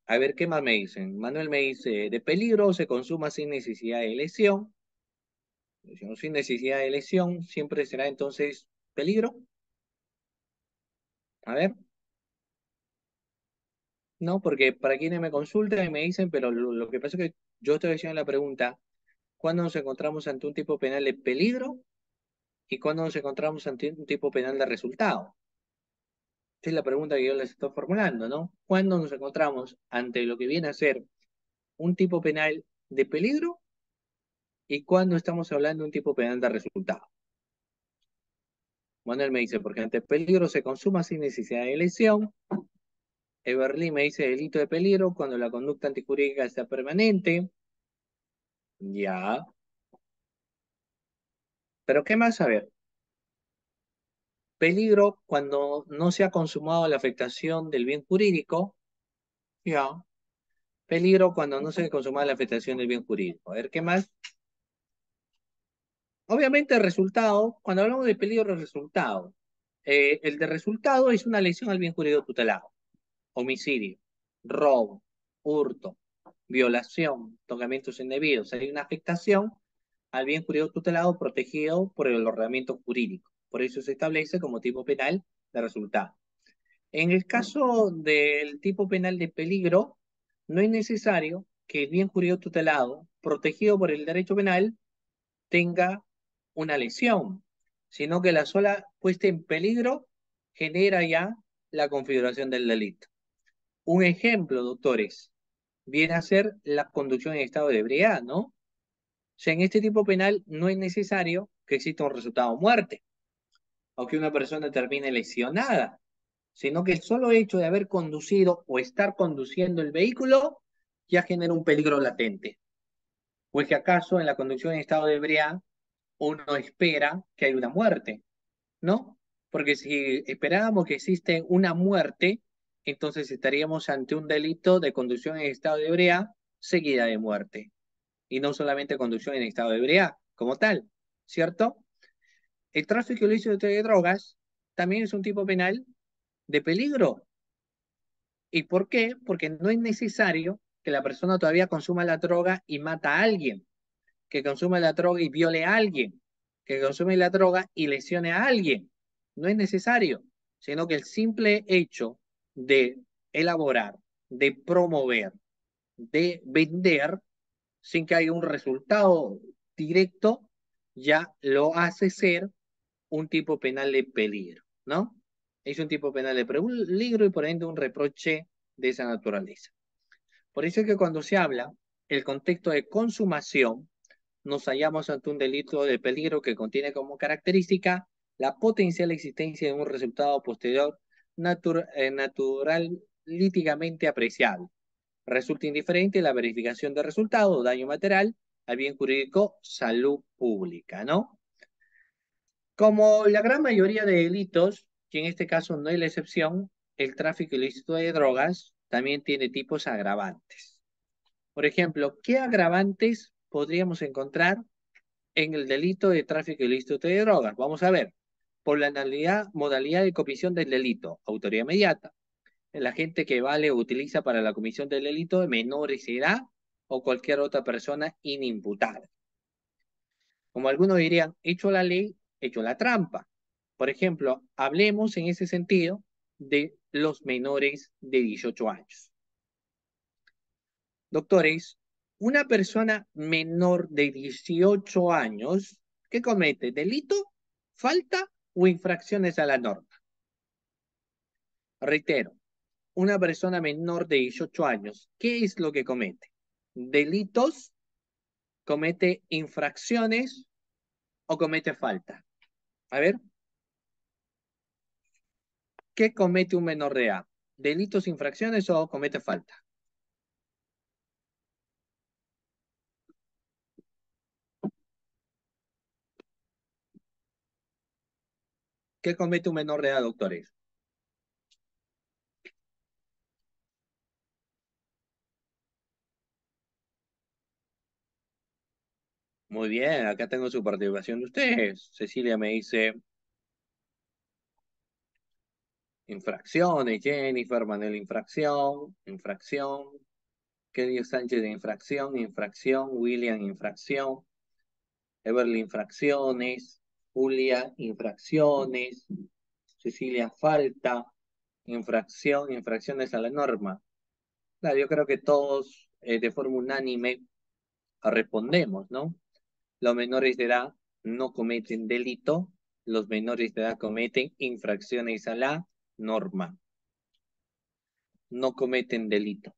B: A ver qué más me dicen. Manuel me dice, de peligro se consuma sin necesidad de lesión. Sin necesidad de lesión, siempre será entonces peligro. A ver, no, porque para quienes me consultan y me dicen, pero lo que pasa es que yo estoy haciendo la pregunta, ¿cuándo nos encontramos ante un tipo penal de peligro y cuándo nos encontramos ante un tipo penal de resultado? Esa es la pregunta que yo les estoy formulando, ¿no? ¿Cuándo nos encontramos ante lo que viene a ser un tipo penal de peligro y cuándo estamos hablando de un tipo penal de resultado. Manuel me dice, porque ante peligro se consuma sin necesidad de lesión. Everly me dice delito de peligro cuando la conducta antijurídica está permanente. Ya. Pero ¿qué más? A ver, peligro cuando no se ha consumado la afectación del bien jurídico. Ya. Peligro cuando no se ha consumado la afectación del bien jurídico. A ver, ¿qué más? Obviamente el resultado, cuando hablamos de peligro de resultado, el de resultado es una lesión al bien jurídico tutelado. Homicidio, robo, hurto, violación, tocamientos indebidos. Hay una afectación al bien jurídico tutelado protegido por el ordenamiento jurídico. Por eso se establece como tipo penal de resultado. En el caso del tipo penal de peligro, no es necesario que el bien jurídico tutelado, protegido por el derecho penal, tenga una lesión, sino que la sola puesta en peligro genera ya la configuración del delito. Un ejemplo, doctores, viene a ser la conducción en estado de ebriedad, ¿no? O sea, en este tipo penal no es necesario que exista un resultado de muerte o que una persona termine lesionada, sino que el solo hecho de haber conducido o estar conduciendo el vehículo ya genera un peligro latente. Pues que acaso en la conducción en estado de ebriedad uno espera que haya una muerte, ¿no? Porque si esperábamos que existe una muerte, entonces estaríamos ante un delito de conducción en estado de ebriedad seguida de muerte, y no solamente conducción en estado de ebriedad como tal, ¿cierto? El tráfico ilícito de drogas también es un tipo penal de peligro. ¿Y por qué? Porque no es necesario que la persona todavía consuma la droga y mata a alguien, que consuma la droga y viole a alguien, que consume la droga y lesione a alguien. No es necesario, sino que el simple hecho de elaborar, de promover, de vender, sin que haya un resultado directo, ya lo hace ser un tipo penal de peligro, ¿no? Es un tipo penal de peligro y por ende un reproche de esa naturaleza. Por eso es que cuando se habla el contexto de consumación, nos hallamos ante un delito de peligro que contiene como característica la potencial existencia de un resultado posterior natural líticamente apreciable. Resulta indiferente la verificación de resultado o daño material al bien jurídico salud pública, ¿no? Como la gran mayoría de delitos, que en este caso no es la excepción, el tráfico ilícito de drogas también tiene tipos agravantes. Por ejemplo, ¿qué agravantes podríamos encontrar en el delito de tráfico ilícito de drogas? Vamos a ver. Por la modalidad de comisión del delito, autoría inmediata. El agente que vale o utiliza para la comisión del delito de menores de edad o cualquier otra persona inimputada. Como algunos dirían, hecho la ley, hecho la trampa. Por ejemplo, hablemos en ese sentido de los menores de 18 años. Doctores, una persona menor de 18 años que comete delito, falta o infracciones a la norma. Reitero, una persona menor de 18 años, ¿qué es lo que comete? Delitos, comete infracciones o comete falta. A ver, ¿qué comete un menor de edad? ¿Delitos, infracciones o comete falta? ¿Qué comete un menor de edad, doctores? Muy bien, acá tengo su participación de ustedes. Cecilia me dice infracciones, Jennifer, Manuel, infracción, infracción, Kelly Sánchez de infracción, infracción, William, infracción, Everly, infracciones, Julia, infracciones, Cecilia, falta, infracción, infracciones a la norma. Claro, yo creo que todos de forma unánime respondemos, ¿no? Los menores de edad no cometen delito, los menores de edad cometen infracciones a la norma, no cometen delito.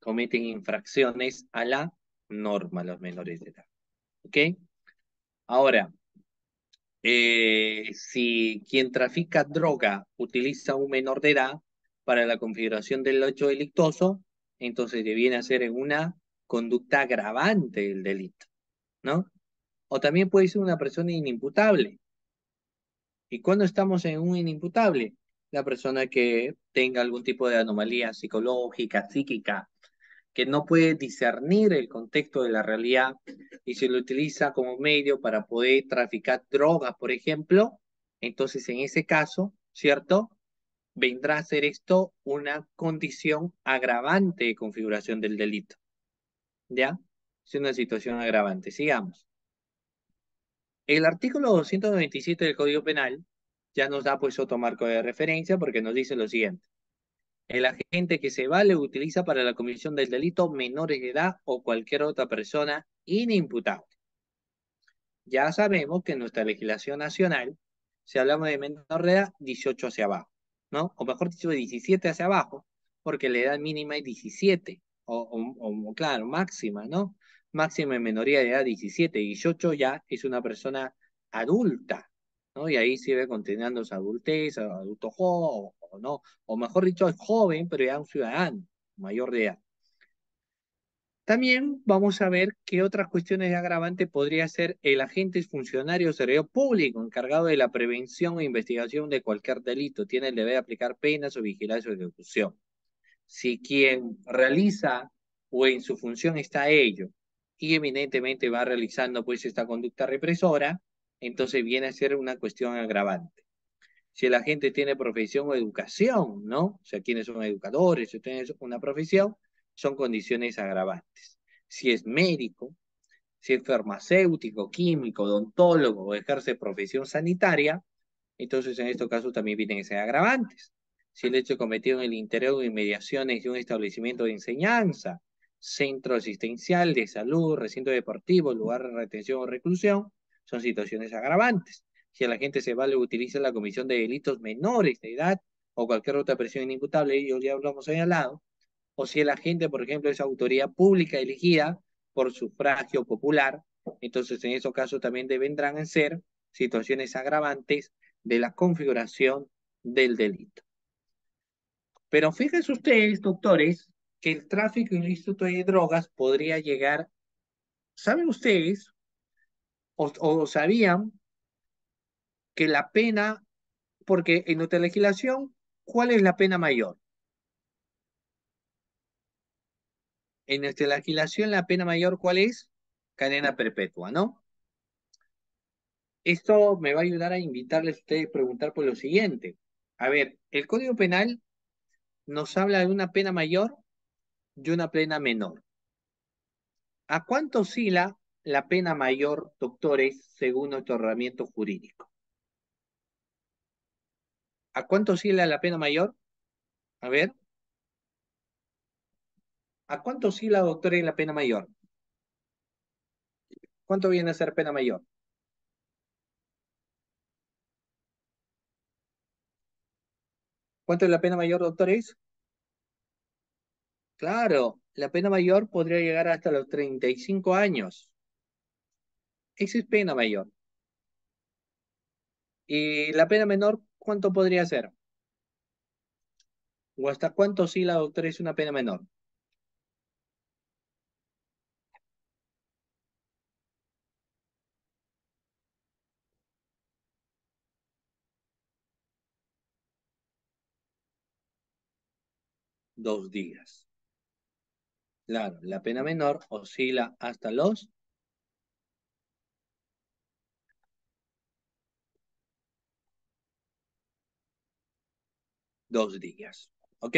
B: cometen infracciones a la norma, los menores de edad. ¿Ok? Ahora, si quien trafica droga utiliza un menor de edad para la configuración del hecho delictuoso, entonces deviene a ser en una conducta agravante del delito, ¿no? O también puede ser una persona inimputable. ¿Y cuando estamos en un inimputable? La persona que tenga algún tipo de anomalía psicológica, psíquica, que no puede discernir el contexto de la realidad y se lo utiliza como medio para poder traficar drogas, por ejemplo, entonces en ese caso, ¿cierto? Vendrá a ser esto una condición agravante de configuración del delito, ¿ya? Es una situación agravante. Sigamos. El artículo 297 del Código Penal ya nos da pues otro marco de referencia porque nos dice lo siguiente. El agente que se vale o utiliza para la comisión del delito menores de edad o cualquier otra persona inimputable. Ya sabemos que en nuestra legislación nacional, si hablamos de menor de edad, 18 hacia abajo, ¿no? O mejor dicho, de 17 hacia abajo, porque la edad mínima es 17, claro, máxima, ¿no? Máxima en menoría de edad 17, 18 ya es una persona adulta, ¿no? Y ahí sigue continuando su adultez, adulto joven, o no, o mejor dicho, es joven, pero ya un ciudadano mayor de edad. También vamos a ver qué otras cuestiones de agravante podría ser el agente funcionario o servidor público encargado de la prevención e investigación de cualquier delito. Tiene el deber de aplicar penas o vigilar su ejecución. Si quien realiza o en su función está ello y eminentemente va realizando pues esta conducta represora, entonces viene a ser una cuestión agravante. Si el agente tiene profesión o educación, ¿no? O sea, quienes son educadores, si tienen una profesión, son condiciones agravantes. Si es médico, si es farmacéutico, químico, odontólogo o ejerce profesión sanitaria, entonces en estos casos también vienen a ser agravantes. Si el hecho cometido en el interior o inmediaciones de un establecimiento de enseñanza, centro asistencial de salud, recinto deportivo, lugar de retención o reclusión, son situaciones agravantes. Si el agente se vale o utiliza la comisión de delitos menores de edad o cualquier otra presión inimputable, ellos ya lo hemos señalado, o si el agente, por ejemplo, es autoridad pública elegida por sufragio popular, entonces en esos casos también vendrán a ser situaciones agravantes de la configuración del delito. Pero fíjense ustedes, doctores, que el tráfico ilícito de drogas podría llegar, ¿saben ustedes o sabían que la pena, porque en nuestra legislación, ¿cuál es la pena mayor? En nuestra legislación, la pena mayor, ¿cuál es? Cadena perpetua, ¿no? Esto me va a ayudar a invitarles a ustedes a preguntar por lo siguiente. A ver, el Código Penal nos habla de una pena mayor y una pena menor. ¿A cuánto oscila la pena mayor, doctores, según nuestro ordenamiento jurídico? ¿A cuánto oscila la pena mayor? A ver, ¿a cuánto oscila, doctores, la pena mayor? ¿Cuánto viene a ser pena mayor? ¿Cuánto es la pena mayor, doctores? Claro, la pena mayor podría llegar hasta los 35 años. Esa es pena mayor. ¿Y la pena menor, cuánto podría ser? ¿O hasta cuánto oscila, doctores, una pena menor? 2 días. Claro, la pena menor oscila hasta los 2 días. ¿Ok?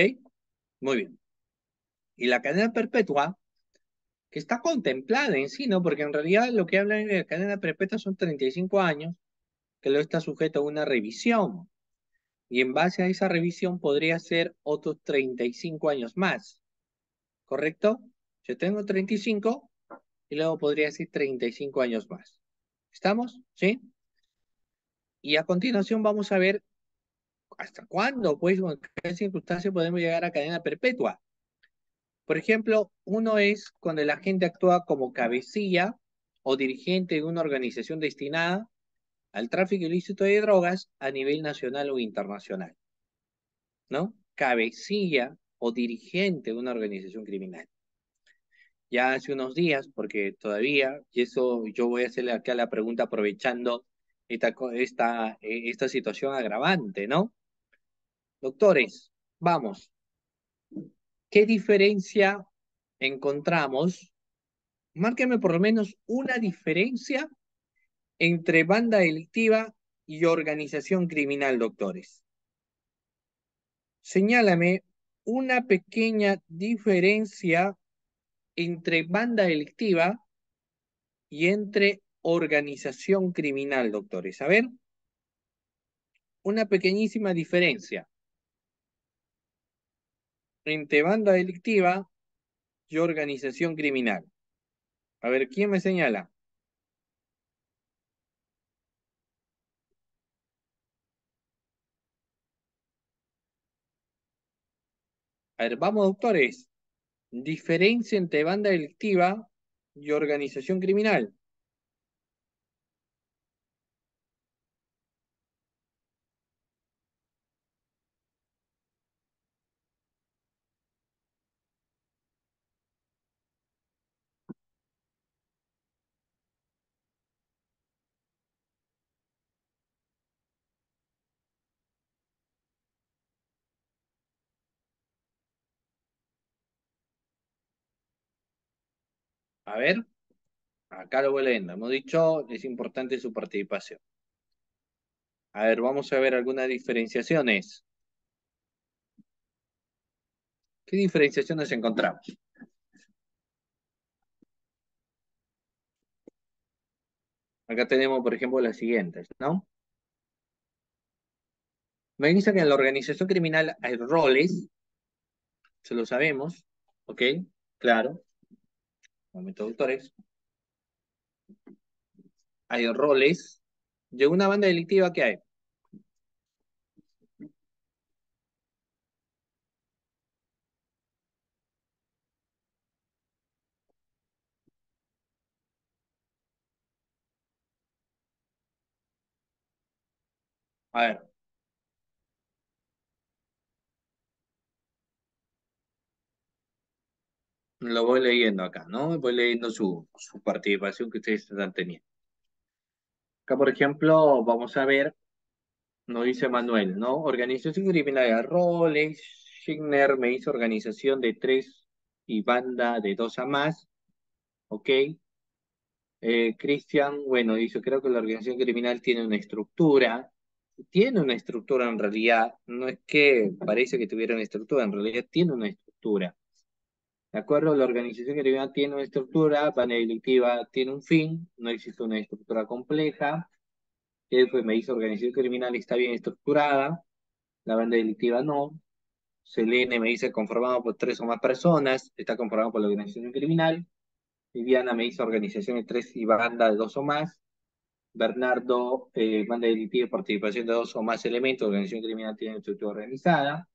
B: Muy bien. Y la cadena perpetua, que está contemplada en sí, ¿no? Porque en realidad lo que habla de la cadena perpetua son 35 años, que lo está sujeto a una revisión. Y en base a esa revisión podría ser otros 35 años más. ¿Correcto? Yo tengo 35 y luego podría ser 35 años más. ¿Estamos? ¿Sí? Y a continuación vamos a ver hasta cuándo, pues, o en qué circunstancias podemos llegar a cadena perpetua. Por ejemplo, uno es cuando el agente actúa como cabecilla o dirigente de una organización destinada al tráfico ilícito de drogas a nivel nacional o internacional, ¿no? Cabecilla o dirigente de una organización criminal. Ya hace unos días, porque todavía, y eso yo voy a hacerle acá la pregunta aprovechando esta situación agravante, ¿no? Doctores, vamos, ¿qué diferencia encontramos? Márquenme por lo menos una diferencia entre banda delictiva y organización criminal, doctores. Señálame una pequeña diferencia entre banda delictiva y entre organización criminal, doctores. A ver, una pequeñísima diferencia entre banda delictiva y organización criminal. A ver, ¿quién me señala? A ver, vamos, doctores. Diferencia entre banda delictiva y organización criminal. A ver, acá lo voy leyendo. Hemos dicho, es importante su participación. A ver, vamos a ver algunas diferenciaciones. ¿Qué diferenciaciones encontramos? Acá tenemos, por ejemplo, las siguientes, ¿no? Me dice que en la organización criminal hay roles, se lo sabemos, ¿ok? Claro, momento, doctores. Hay roles. De una banda delictiva, ¿qué hay? A ver, lo voy leyendo acá, ¿no? Voy leyendo su participación que ustedes están teniendo. Acá, por ejemplo, vamos a ver, nos dice Manuel, ¿no? Organización criminal de roles. Schigner me hizo organización de tres y banda de dos a más, ¿ok? Cristian, bueno, dice, creo que la organización criminal tiene una estructura en realidad, no es que parece que tuviera una estructura, en realidad tiene una estructura. ¿De acuerdo? La organización criminal tiene una estructura, banda delictiva tiene un fin, no existe una estructura compleja. Él pues me dice organización criminal está bien estructurada, la banda delictiva no. Selene me dice conformado por tres o más personas, está conformado por la organización criminal. Viviana me dice organización de tres y banda de dos o más. Bernardo, banda delictiva y participación de dos o más elementos, organización criminal tiene estructura organizada.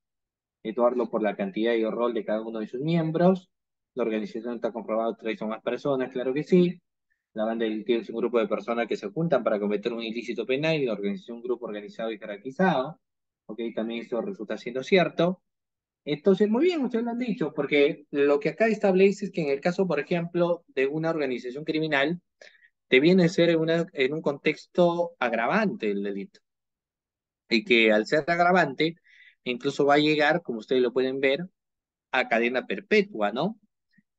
B: Eduardo, por la cantidad y el rol de cada uno de sus miembros. La organización está comprobada por tres o más personas, claro que sí. La banda delictiva es un grupo de personas que se juntan para cometer un ilícito penal y la organización un grupo organizado y jerarquizado. Ok, también esto resulta siendo cierto. Entonces, muy bien, ustedes lo han dicho, porque lo que acá establece es que en el caso, por ejemplo, de una organización criminal, te viene a ser en un contexto agravante el delito. Y que al ser agravante, incluso va a llegar, como ustedes lo pueden ver, a cadena perpetua, ¿no?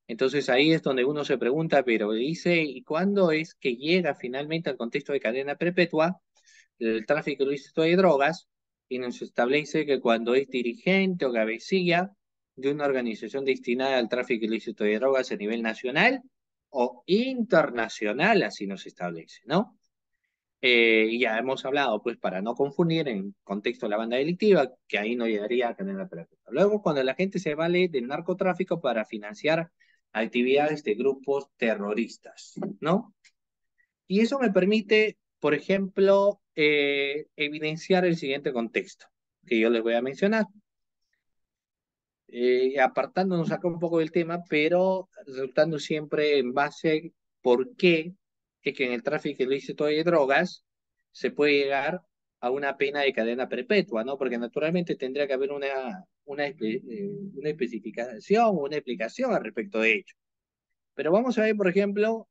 B: Entonces ahí es donde uno se pregunta, pero dice, ¿y cuándo es que llega finalmente al contexto de cadena perpetua el tráfico ilícito de drogas? Y nos establece que cuando es dirigente o cabecilla de una organización destinada al tráfico ilícito de drogas a nivel nacional o internacional, así nos establece, ¿no? Y ya hemos hablado, pues para no confundir en contexto de la banda delictiva, que ahí no llegaría a cadena perpetua. Luego, cuando la gente se vale del narcotráfico para financiar actividades de grupos terroristas, ¿no? Y eso me permite, por ejemplo, evidenciar el siguiente contexto que yo les voy a mencionar. apartándonos acá un poco del tema, pero resultando siempre en base por qué es que en el tráfico ilícito de drogas se puede llegar a una pena de cadena perpetua, ¿no? Porque naturalmente tendría que haber una especificación o una explicación al respecto de ello. Pero vamos a ver, por ejemplo,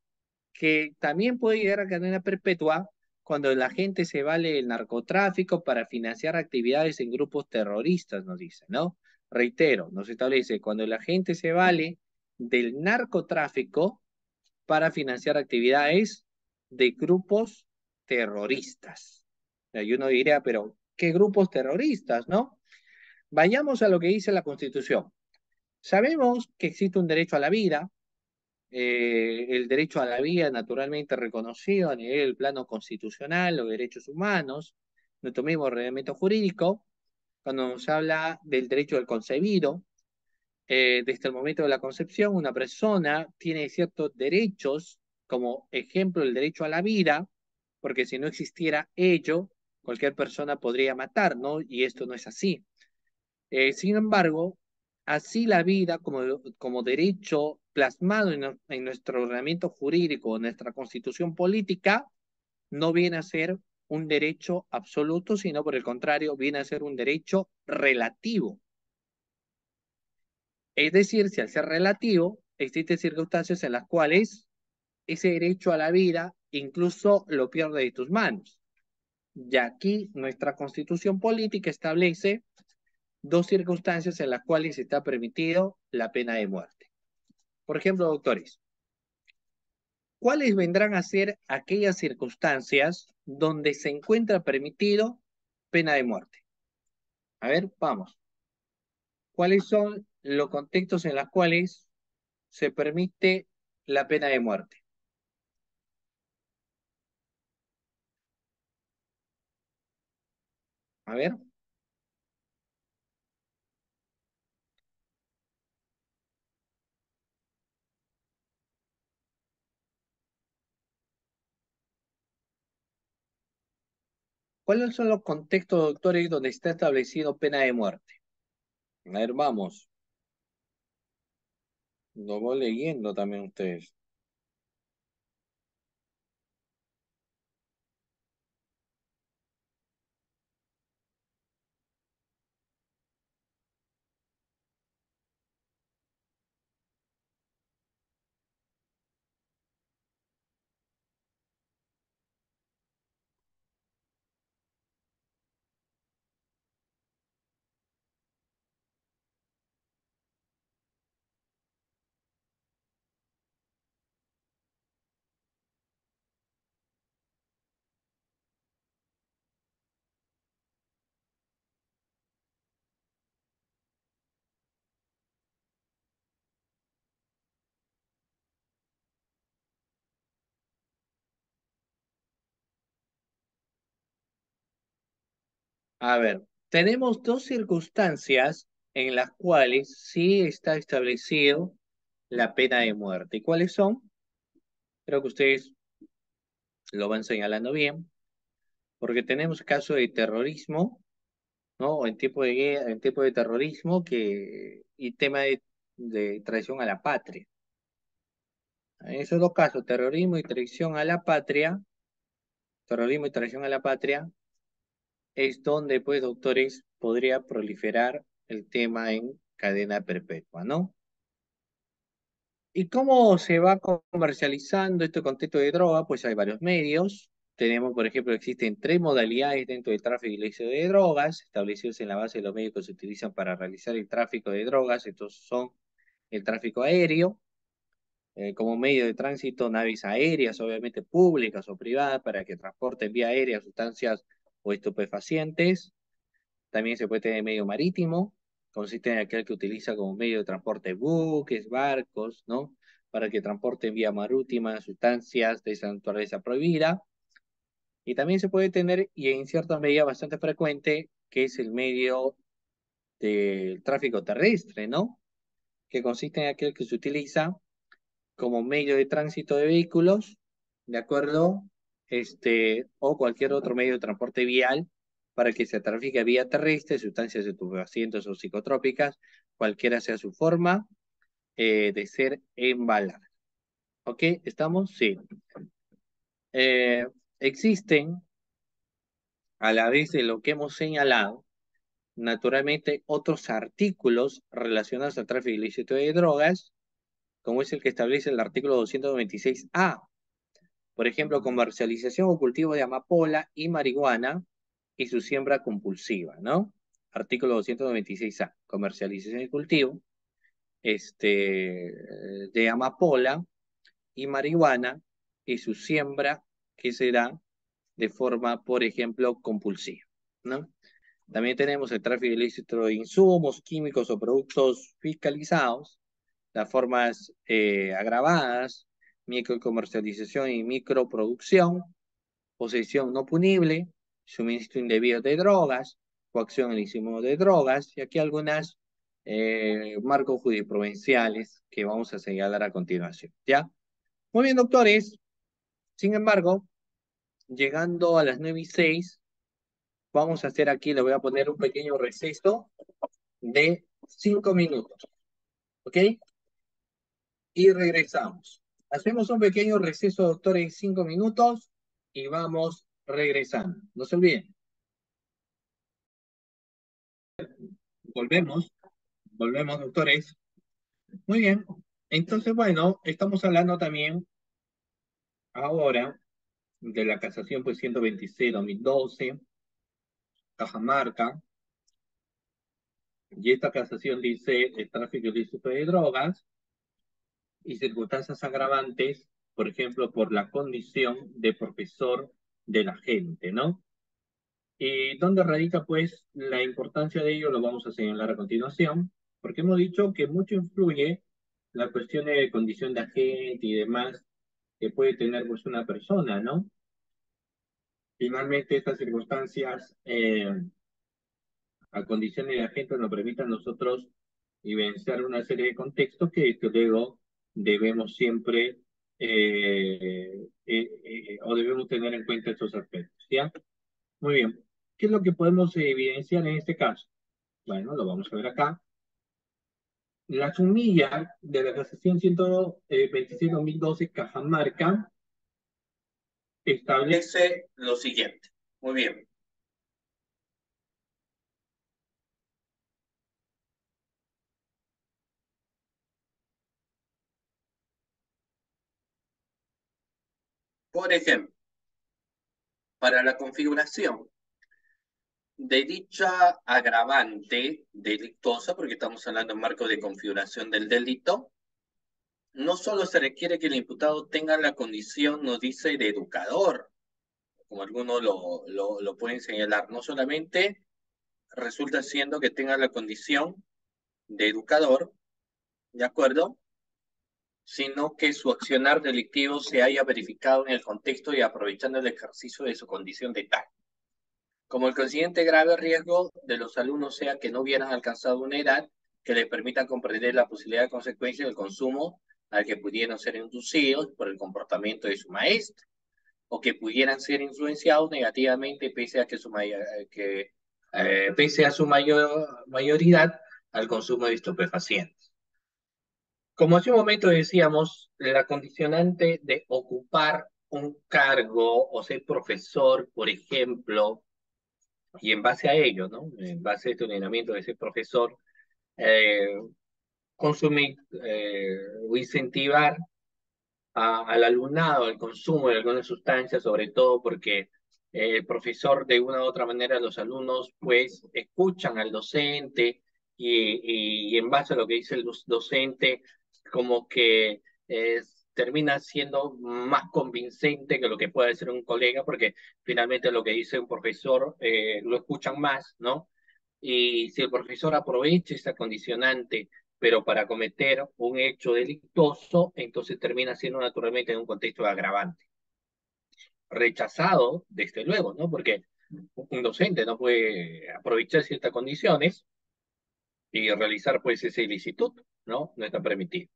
B: que también puede llegar a cadena perpetua cuando la gente se vale del narcotráfico para financiar actividades en grupos terroristas, nos dice, ¿no? Reitero, nos establece cuando la gente se vale del narcotráfico para financiar actividades de grupos terroristas. Y uno diría, pero ¿qué grupos terroristas, no? Vayamos a lo que dice la Constitución. Sabemos que existe un derecho a la vida, el derecho a la vida naturalmente reconocido a nivel del plano constitucional, los derechos humanos, nuestro mismo ordenamiento jurídico, cuando nos habla del derecho del concebido, desde el momento de la concepción, una persona tiene ciertos derechos, como ejemplo el derecho a la vida, porque si no existiera ello, cualquier persona podría matar, ¿no? Y esto no es así. Sin embargo, así la vida como derecho plasmado en nuestro ordenamiento jurídico, en nuestra constitución política, no viene a ser un derecho absoluto, sino por el contrario, viene a ser un derecho relativo. Es decir, si al ser relativo, existen circunstancias en las cuales ese derecho a la vida incluso lo pierde de tus manos. Y aquí nuestra constitución política establece dos circunstancias en las cuales está permitido la pena de muerte. Por ejemplo, doctores, ¿cuáles vendrán a ser aquellas circunstancias donde se encuentra permitido pena de muerte? A ver, vamos. ¿Cuáles son los contextos en los cuales se permite la pena de muerte? A ver, ¿cuáles son los contextos, doctores, donde está establecido pena de muerte? A ver, vamos. Lo voy leyendo también ustedes. A ver, tenemos dos circunstancias en las cuales sí está establecido la pena de muerte. ¿Y cuáles son? Creo que ustedes lo van señalando bien, porque tenemos casos de terrorismo, ¿no? O en tipo de guerra, en tipo de terrorismo y tema de traición a la patria. En esos dos casos, terrorismo y traición a la patria, terrorismo y traición a la patria, es donde, pues, doctores, podría proliferar el tema en cadena perpetua, ¿no? ¿Y cómo se va comercializando este contexto de droga? Pues hay varios medios. Tenemos, por ejemplo, existen tres modalidades dentro del tráfico ilícito de drogas, establecidos en la base de los medios que se utilizan para realizar el tráfico de drogas. Estos son el tráfico aéreo, como medio de tránsito, naves aéreas, obviamente públicas o privadas, para que transporten vía aérea sustancias o estupefacientes. También se puede tener medio marítimo, consiste en aquel que utiliza como medio de transporte buques, barcos, ¿no? Para que transporten vía marítima sustancias de esa naturaleza prohibida. Y también se puede tener, y en cierta medida bastante frecuente, que es el medio del tráfico terrestre, ¿no? Que consiste en aquel que se utiliza como medio de tránsito de vehículos, ¿de acuerdo? O cualquier otro medio de transporte vial para que se trafique vía terrestre sustancias estupefacientes o psicotrópicas, cualquiera sea su forma de ser embalada. ¿Ok? ¿Estamos? Sí. Eh, existen, a la vez de lo que hemos señalado, naturalmente otros artículos relacionados al tráfico ilícito de drogas, como es el que establece el artículo 226A. Por ejemplo, comercialización o cultivo de amapola y marihuana y su siembra compulsiva, ¿no? Artículo 226A, comercialización y cultivo de amapola y marihuana y su siembra que se da de forma, por ejemplo, compulsiva, ¿no? También tenemos el tráfico ilícito de insumos químicos o productos fiscalizados, las formas agravadas, microcomercialización y microproducción, posesión no punible, suministro indebido de drogas, coacción ilícito de drogas, y aquí algunas marcos jurisprudenciales que vamos a señalar a continuación, ¿ya? Muy bien, doctores. Sin embargo, llegando a las 9:06, vamos a hacer aquí, le voy a poner un pequeño receso de 5 minutos, ¿ok? Y regresamos. Hacemos un pequeño receso, doctores, de 5 minutos y vamos regresando. No se olviden. Volvemos, volvemos, doctores. Muy bien. Entonces, bueno, estamos hablando también ahora de la casación pues 126/2012, Cajamarca, y esta casación dice el tráfico ilícito de drogas y circunstancias agravantes, por ejemplo, por la condición de profesor de la gente, ¿no? ¿Y dónde radica, pues, la importancia de ello? Lo vamos a señalar a continuación, porque hemos dicho que mucho influye la cuestión de condición de agente y demás que puede tener, pues, una persona, ¿no? Finalmente, estas circunstancias, a condiciones de agente, nos permiten a nosotros vivenciar una serie de contextos que luego debemos siempre o debemos tener en cuenta estos aspectos, ¿ya? Muy bien. ¿Qué es lo que podemos evidenciar en este caso? Bueno, lo vamos a ver acá. La sumilla de la casación 127/2012 Cajamarca establece lo siguiente. Muy bien. Por ejemplo, para la configuración de dicha agravante delictuosa, porque estamos hablando en marco de configuración del delito, no solo se requiere que el imputado tenga la condición, nos dice, de educador, como algunos lo pueden señalar, no solamente resulta siendo que tenga la condición de educador, ¿de acuerdo? Sino que su accionar delictivo se haya verificado en el contexto y aprovechando el ejercicio de su condición de tal. Como el consiguiente grave riesgo de los alumnos sea que no hubieran alcanzado una edad que les permita comprender la posibilidad de consecuencia del consumo al que pudieran ser inducidos por el comportamiento de su maestro, o que pudieran ser influenciados negativamente pese a su mayoridad al consumo de estupefacientes. Como hace un momento decíamos, la condicionante de ocupar un cargo o ser profesor, por ejemplo, y en base a ello, ¿no? En base a este ordenamiento de ser profesor, eh, consumir o incentivar al alumnado al consumo de algunas sustancias, sobre todo porque el profesor de una u otra manera, los alumnos pues escuchan al docente y en base a lo que dice el docente, como que termina siendo más convincente que lo que puede ser un colega, porque finalmente lo que dice un profesor lo escuchan más, ¿no? Y si el profesor aprovecha esa condicionante pero para cometer un hecho delictuoso, entonces termina siendo naturalmente en un contexto agravante. Rechazado, desde luego, ¿no? Porque un docente no puede aprovechar ciertas condiciones y realizar pues ese ilicitud, ¿no? No está permitido.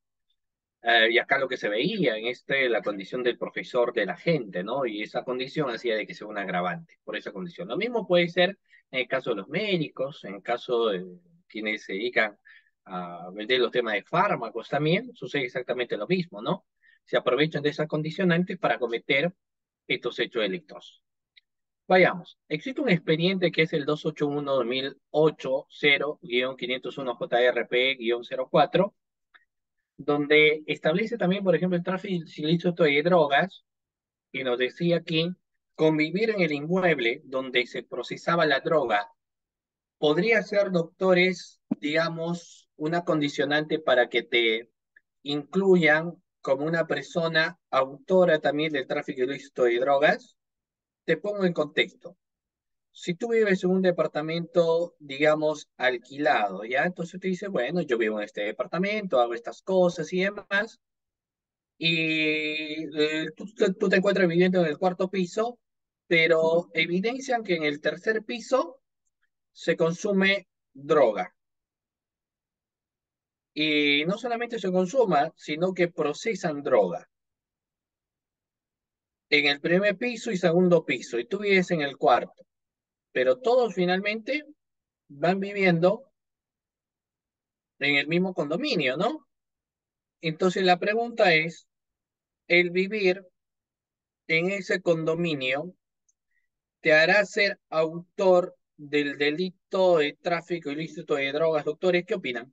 B: Y acá lo que se veía en la condición del profesor de la gente, ¿no? Y esa condición hacía de que sea un agravante por esa condición. Lo mismo puede ser
A: en el caso de los médicos, en el caso de quienes se dedican a vender los temas de fármacos también, sucede exactamente lo mismo, ¿no? Se aprovechan de esas condicionantes para cometer estos hechos delictosos. Vayamos, existe un expediente que es el 281-2008-0-501-JRP-04, donde establece también, por ejemplo, el tráfico ilícito de drogas, y nos decía aquí, convivir en el inmueble donde se procesaba la droga podría ser, doctores, digamos, una condicionante para que te incluyan como una persona autora también del tráfico ilícito de drogas. Te pongo en contexto. Si tú vives en un departamento, digamos, alquilado, ¿ya? Entonces te dice, bueno, yo vivo en este departamento, hago estas cosas y demás, y tú te encuentras viviendo en el cuarto piso, pero evidencian que en el tercer piso se consume droga. Y no solamente se consuma, sino que procesan droga en el primer piso y segundo piso, y tú vives en el cuarto, pero todos finalmente van viviendo en el mismo condominio, ¿no? Entonces la pregunta es, ¿el vivir en ese condominio te hará ser autor del delito de tráfico ilícito de drogas? Doctores, ¿qué opinan?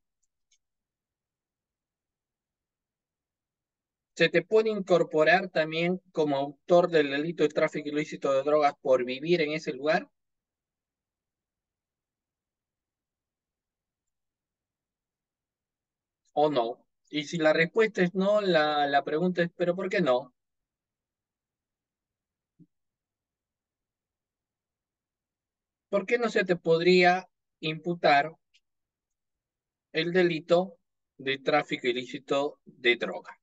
A: ¿Se te puede incorporar también como autor del delito de tráfico ilícito de drogas por vivir en ese lugar o no? Y si la respuesta es no, la pregunta es, ¿pero por qué no? ¿Por qué no se te podría imputar el delito de tráfico ilícito de droga?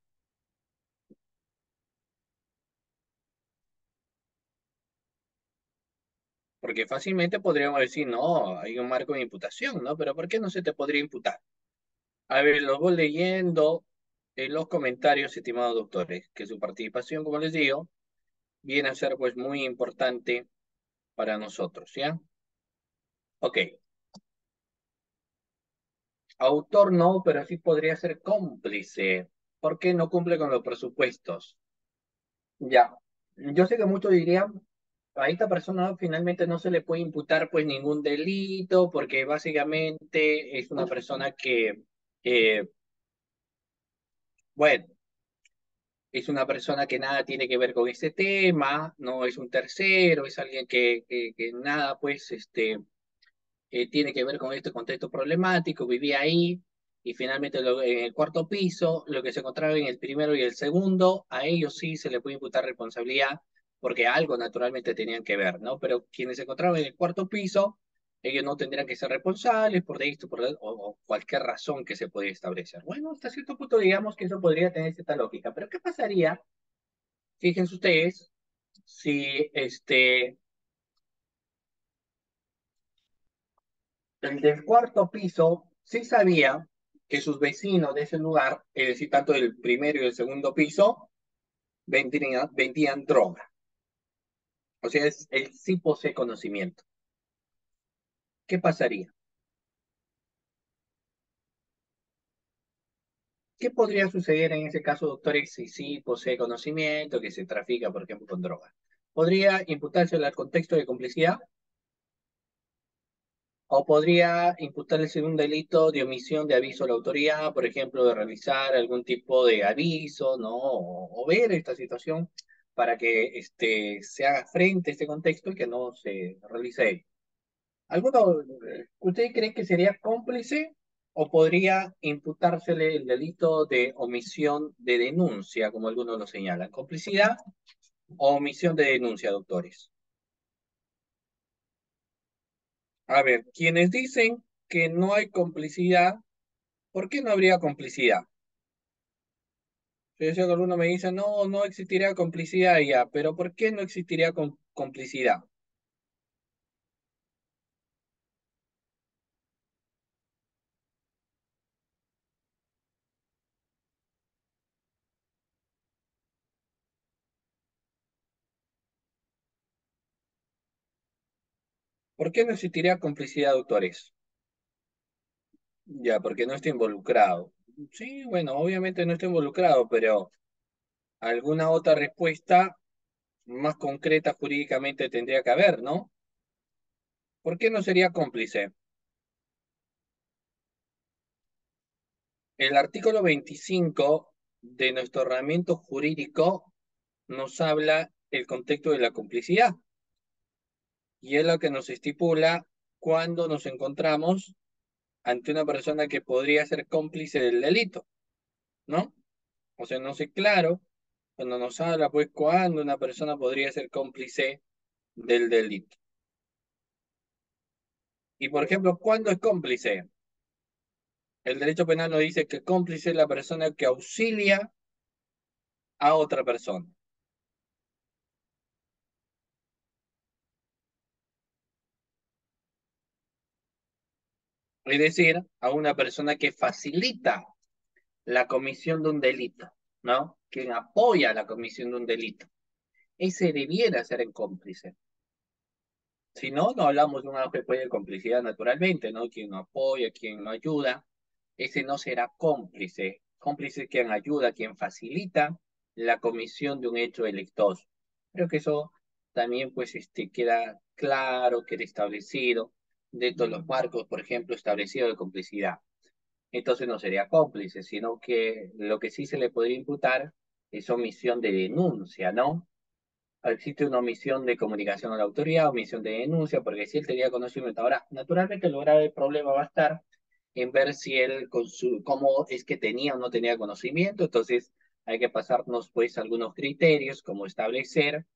A: Porque fácilmente podríamos decir, no, hay un marco de imputación, ¿no? Pero ¿por qué no se te podría imputar? A ver, lo voy leyendo en los comentarios, estimados doctores, que su participación, como les digo, viene a ser pues muy importante para nosotros, ¿ya? Ok, autor no, pero sí podría ser cómplice. ¿Por qué no cumple con los presupuestos? Ya, yo sé que muchos dirían, a esta persona finalmente no se le puede imputar pues ningún delito porque básicamente es una persona que, eh, bueno, es una persona que nada tiene que ver con este tema, no es un tercero, es alguien que nada pues tiene que ver con este contexto problemático, vivía ahí y finalmente en el cuarto piso, lo que se encontraba en el primero y el segundo, a ellos sí se le puede imputar responsabilidad porque algo naturalmente tenían que ver, ¿no? Pero quienes se encontraban en el cuarto piso, ellos no tendrían que ser responsables por esto, o cualquier razón que se pueda establecer. Bueno, hasta cierto punto digamos que eso podría tener cierta lógica, pero ¿qué pasaría? Fíjense ustedes, si el del cuarto piso sí sabía que sus vecinos de ese lugar, es decir, tanto del primero y el segundo piso, vendían droga. O sea, él sí posee conocimiento. ¿Qué pasaría? ¿Qué podría suceder en ese caso, doctores, si sí posee conocimiento, que se trafica, por ejemplo, con droga? ¿Podría imputarse al contexto de complicidad? ¿O podría imputarse un delito de omisión de aviso a la autoridad, por ejemplo, de realizar algún tipo de aviso, ¿no? O ver esta situación para que se haga frente a este contexto y que no se realice. ¿Alguno, usted cree que sería cómplice o podría imputársele el delito de omisión de denuncia, como algunos lo señalan? ¿Complicidad o omisión de denuncia, doctores? A ver, quienes dicen que no hay complicidad, ¿por qué no habría complicidad? Yo sé que alguno me dice, no, no existiría complicidad ya, pero ¿por qué no existiría complicidad? ¿Por qué no existiría complicidad de autores? Ya, porque no está involucrado. Sí, bueno, obviamente no está involucrado, pero alguna otra respuesta más concreta jurídicamente tendría que haber, ¿no? ¿Por qué no sería cómplice? El artículo 25 de nuestro ordenamiento jurídico nos habla el contexto de la complicidad y es lo que nos estipula cuando nos encontramos ante una persona que podría ser cómplice del delito, ¿no? O sea, no sé claro cuando nos habla, pues, cuando una persona podría ser cómplice del delito. Y, por ejemplo, ¿cuándo es cómplice? El derecho penal nos dice que cómplice es la persona que auxilia a otra persona. Es decir, a una persona que facilita la comisión de un delito, ¿no? Quien apoya la comisión de un delito. Ese debiera ser el cómplice. Si no, no hablamos de una APP de complicidad naturalmente, ¿no? Quien no apoya, quien no ayuda, ese no será cómplice. Cómplice es quien ayuda, quien facilita la comisión de un hecho delictuoso. Creo que eso también pues queda claro, queda establecido dentro de los marcos, por ejemplo, establecidos de complicidad. Entonces no sería cómplice, sino que lo que sí se le podría imputar es omisión de denuncia, ¿no? Existe una omisión de comunicación a la autoridad, omisión de denuncia, porque si él tenía conocimiento. Ahora, naturalmente, lo grave del problema va a estar en ver si él, cómo es que tenía o no tenía conocimiento. Entonces, hay que pasarnos, pues, algunos criterios, como establecer,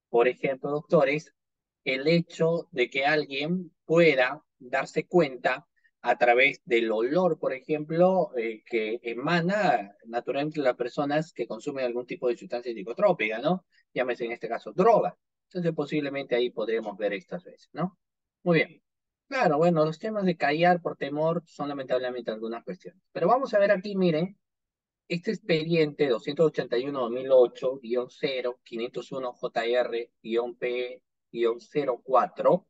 A: por ejemplo, doctores, el hecho de que alguien pueda darse cuenta a través del olor, por ejemplo, que emana naturalmente las personas que consumen algún tipo de sustancia psicotrópica, ¿no? Llámese en este caso droga. Entonces posiblemente ahí podremos ver estas veces, ¿no? Muy bien. Claro, bueno, los temas de callar por temor son lamentablemente algunas cuestiones. Pero vamos a ver aquí, miren, este expediente 281-2008-501-JR-P-04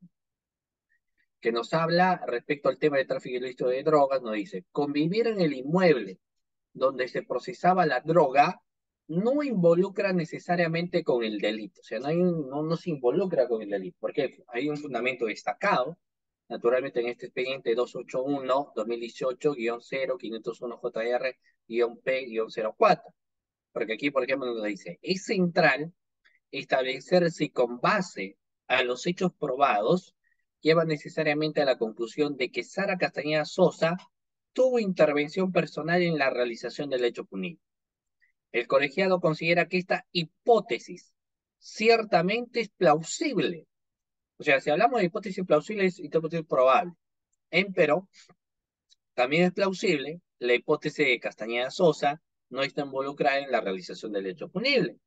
A: que nos habla respecto al tema de tráfico ilícito de drogas, nos dice, convivir en el inmueble donde se procesaba la droga no involucra necesariamente con el delito, o sea, no se involucra con el delito, porque hay un fundamento destacado, naturalmente en este expediente 281-2018-0-501-JR-P-04, porque aquí, por ejemplo, nos dice, es central establecer si con base a los hechos probados lleva necesariamente a la conclusión de que Sara Castañeda Sosa tuvo intervención personal en la realización del hecho punido. El colegiado considera que esta hipótesis ciertamente es plausible. O sea, si hablamos de hipótesis plausible, es hipótesis probable. Empero, también es plausible la hipótesis de Castañeda Sosa no está involucrada en la realización del hecho punible.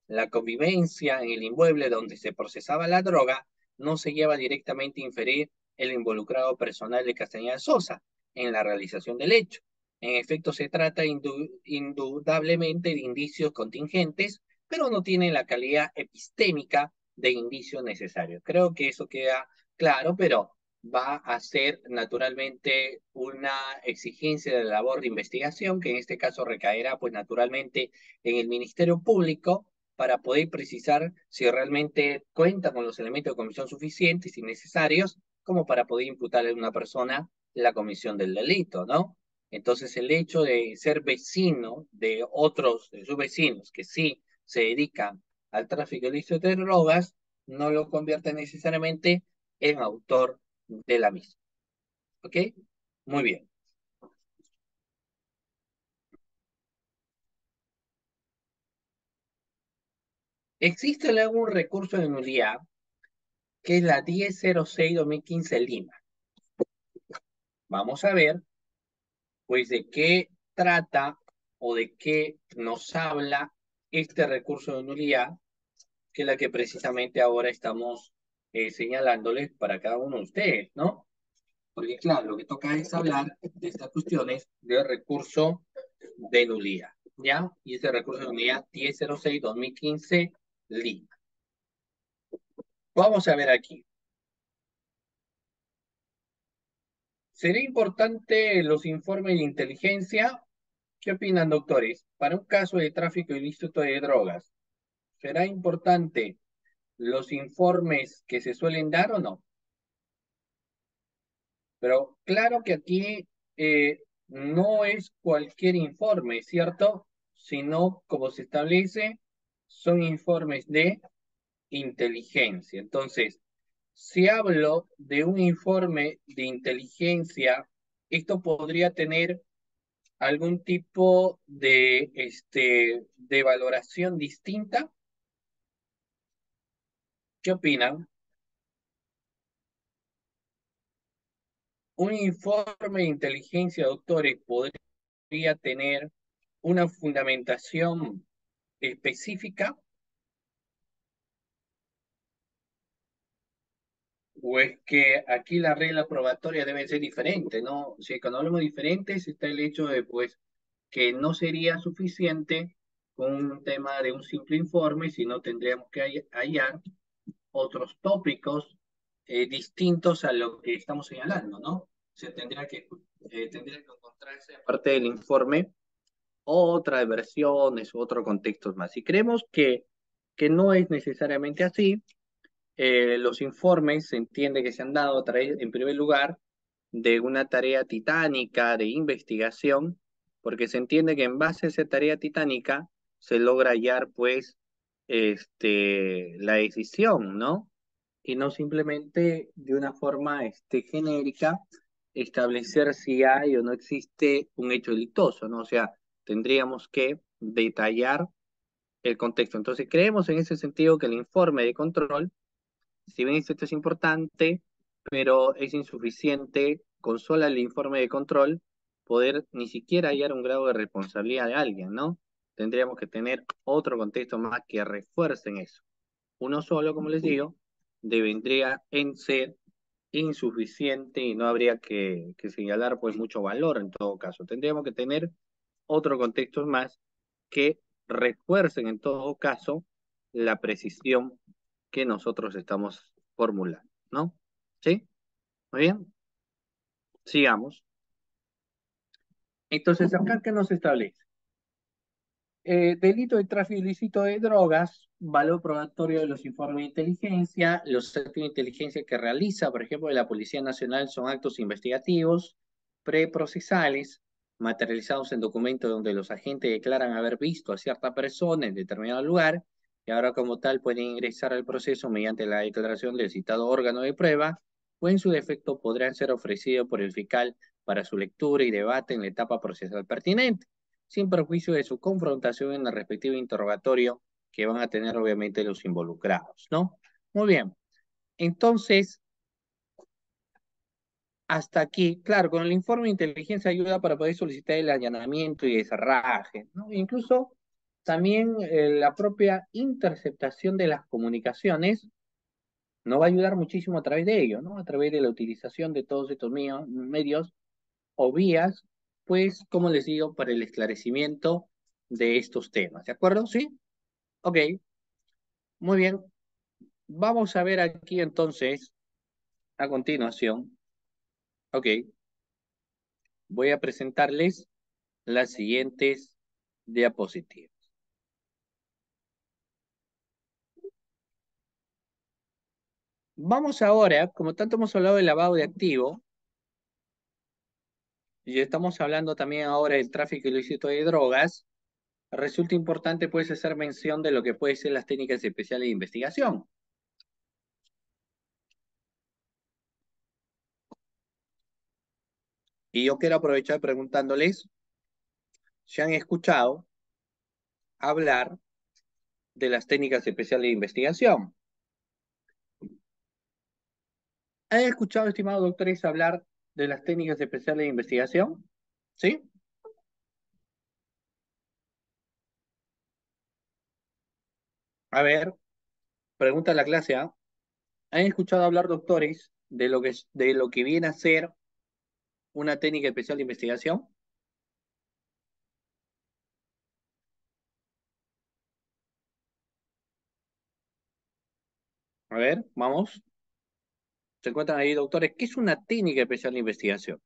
A: La convivencia en el inmueble donde se procesaba la droga no se lleva directamente a inferir el involucrado personal de Castañeda Sosa en la realización del hecho. En efecto, se trata indudablemente de indicios contingentes, pero no tienen la calidad epistémica de indicios necesarios. Creo que eso queda claro, pero va a ser naturalmente una exigencia de la labor de investigación, que en este caso recaerá pues naturalmente en el Ministerio Público, para poder precisar si realmente cuenta con los elementos de comisión suficientes y necesarios como para poder imputarle a una persona la comisión del delito, ¿no? Entonces el hecho de ser vecino de otros, de sus vecinos, que sí se dedican al tráfico ilícito de drogas, no lo convierte necesariamente en autor de la misma. ¿Ok? Muy bien. Existe algún recurso de nulidad que es la 1006-2015 Lima. Vamos a ver, pues, de qué trata o de qué nos habla este recurso de nulidad, que es la que precisamente ahora estamos señalándoles para cada uno de ustedes, ¿no? Porque claro, lo que toca es hablar de estas cuestiones de recurso de nulidad, ¿ya? Y ese recurso de nulidad 1006-2015 Lima. Vamos a ver aquí. ¿Será importante los informes de inteligencia? ¿Qué opinan, doctores? Para un caso de tráfico ilícito de drogas, ¿será importante los informes que se suelen dar o no? Pero claro que aquí no es cualquier informe, ¿cierto? Sino, como se establece, son informes de inteligencia. Entonces, si hablo de un informe de inteligencia, esto podría tener algún tipo de valoración distinta. ¿Qué opinan? Un informe de inteligencia, doctores, podría tener una fundamentación específica, o es que aquí la regla probatoria debe ser diferente, ¿no? O sea, cuando hablamos de diferentes está el hecho de, pues, que no sería suficiente con un tema de un simple informe, sino tendríamos que hallar otros tópicos distintos a lo que estamos señalando, ¿no? O sea, tendría que encontrarse, aparte del informe, otras versiones, otros contextos más. Si creemos que no es necesariamente así, los informes se entiende que se han dado a través, en primer lugar, de una tarea titánica de investigación, porque se entiende que en base a esa tarea titánica se logra hallar, pues, la decisión, ¿no? Y no simplemente de una forma, genérica establecer si hay o no existe un hecho delictuoso, ¿no? O sea, tendríamos que detallar el contexto. Entonces, creemos en ese sentido que el informe de control, si bien esto es importante, pero es insuficiente con solo el informe de control poder ni siquiera hallar un grado de responsabilidad de alguien, ¿no? Tendríamos que tener otro contexto más que refuercen eso. Uno solo, como les digo, vendría en ser insuficiente y no habría que señalar pues mucho valor en todo caso. Tendríamos que tener otro contexto más que refuercen en todo caso la precisión que nosotros estamos formulando, ¿no? ¿Sí? Muy bien, sigamos. Entonces, acá, ¿qué nos establece? Delito de tráfico ilícito de drogas, valor probatorio de los informes de inteligencia, los actos de inteligencia que realiza, por ejemplo, la Policía Nacional son actos investigativos, preprocesales, materializados en documentos donde los agentes declaran haber visto a cierta persona en determinado lugar y ahora como tal pueden ingresar al proceso mediante la declaración del citado órgano de prueba o en su defecto podrán ser ofrecidos por el fiscal para su lectura y debate en la etapa procesal pertinente sin perjuicio de su confrontación en el respectivo interrogatorio que van a tener obviamente los involucrados, ¿no? Muy bien, entonces, hasta aquí, claro, con el informe de inteligencia ayuda para poder solicitar el allanamiento y desarraje, ¿no? Incluso también la propia interceptación de las comunicaciones nos va a ayudar muchísimo a través de ello, ¿no? A través de la utilización de todos estos medios o vías, pues, como les digo, para el esclarecimiento de estos temas, ¿de acuerdo? ¿Sí? Ok, muy bien. Vamos a ver aquí entonces, a continuación, ok, voy a presentarles las siguientes diapositivas. Vamos ahora, como tanto hemos hablado del lavado de activo, y estamos hablando también ahora del tráfico ilícito de drogas, resulta importante pues hacer mención de lo que pueden ser las técnicas especiales de investigación. Y yo quiero aprovechar preguntándoles si han escuchado hablar de las técnicas especiales de investigación. ¿Han escuchado, estimados doctores, hablar de las técnicas especiales de investigación? ¿Sí? A ver, pregunta a la clase A. ¿Han escuchado hablar, doctores, de lo que viene a ser una técnica especial de investigación? A ver, vamos. ¿Se encuentran ahí, doctores? ¿Qué es una técnica especial de investigación?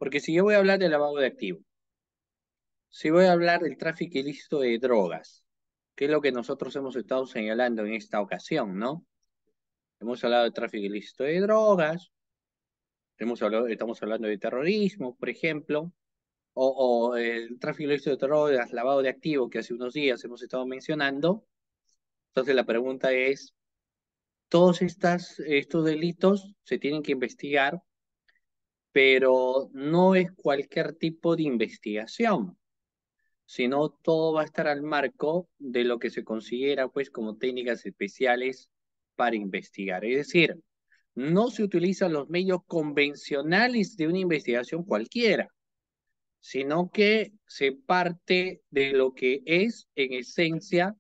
A: Porque si yo voy a hablar de lavado de activos, si voy a hablar del tráfico ilícito de drogas, que es lo que nosotros hemos estado señalando en esta ocasión, ¿no? Hemos hablado de tráfico ilícito de drogas, estamos hablando de terrorismo, por ejemplo, o el tráfico ilícito de drogas, lavado de activos, que hace unos días hemos estado mencionando. Entonces la pregunta es, todos estos delitos se tienen que investigar, pero no es cualquier tipo de investigación, sino todo va a estar al marco de lo que se considera pues como técnicas especiales para investigar. Es decir, no se utilizan los medios convencionales de una investigación cualquiera, sino que se parte de lo que es en esencia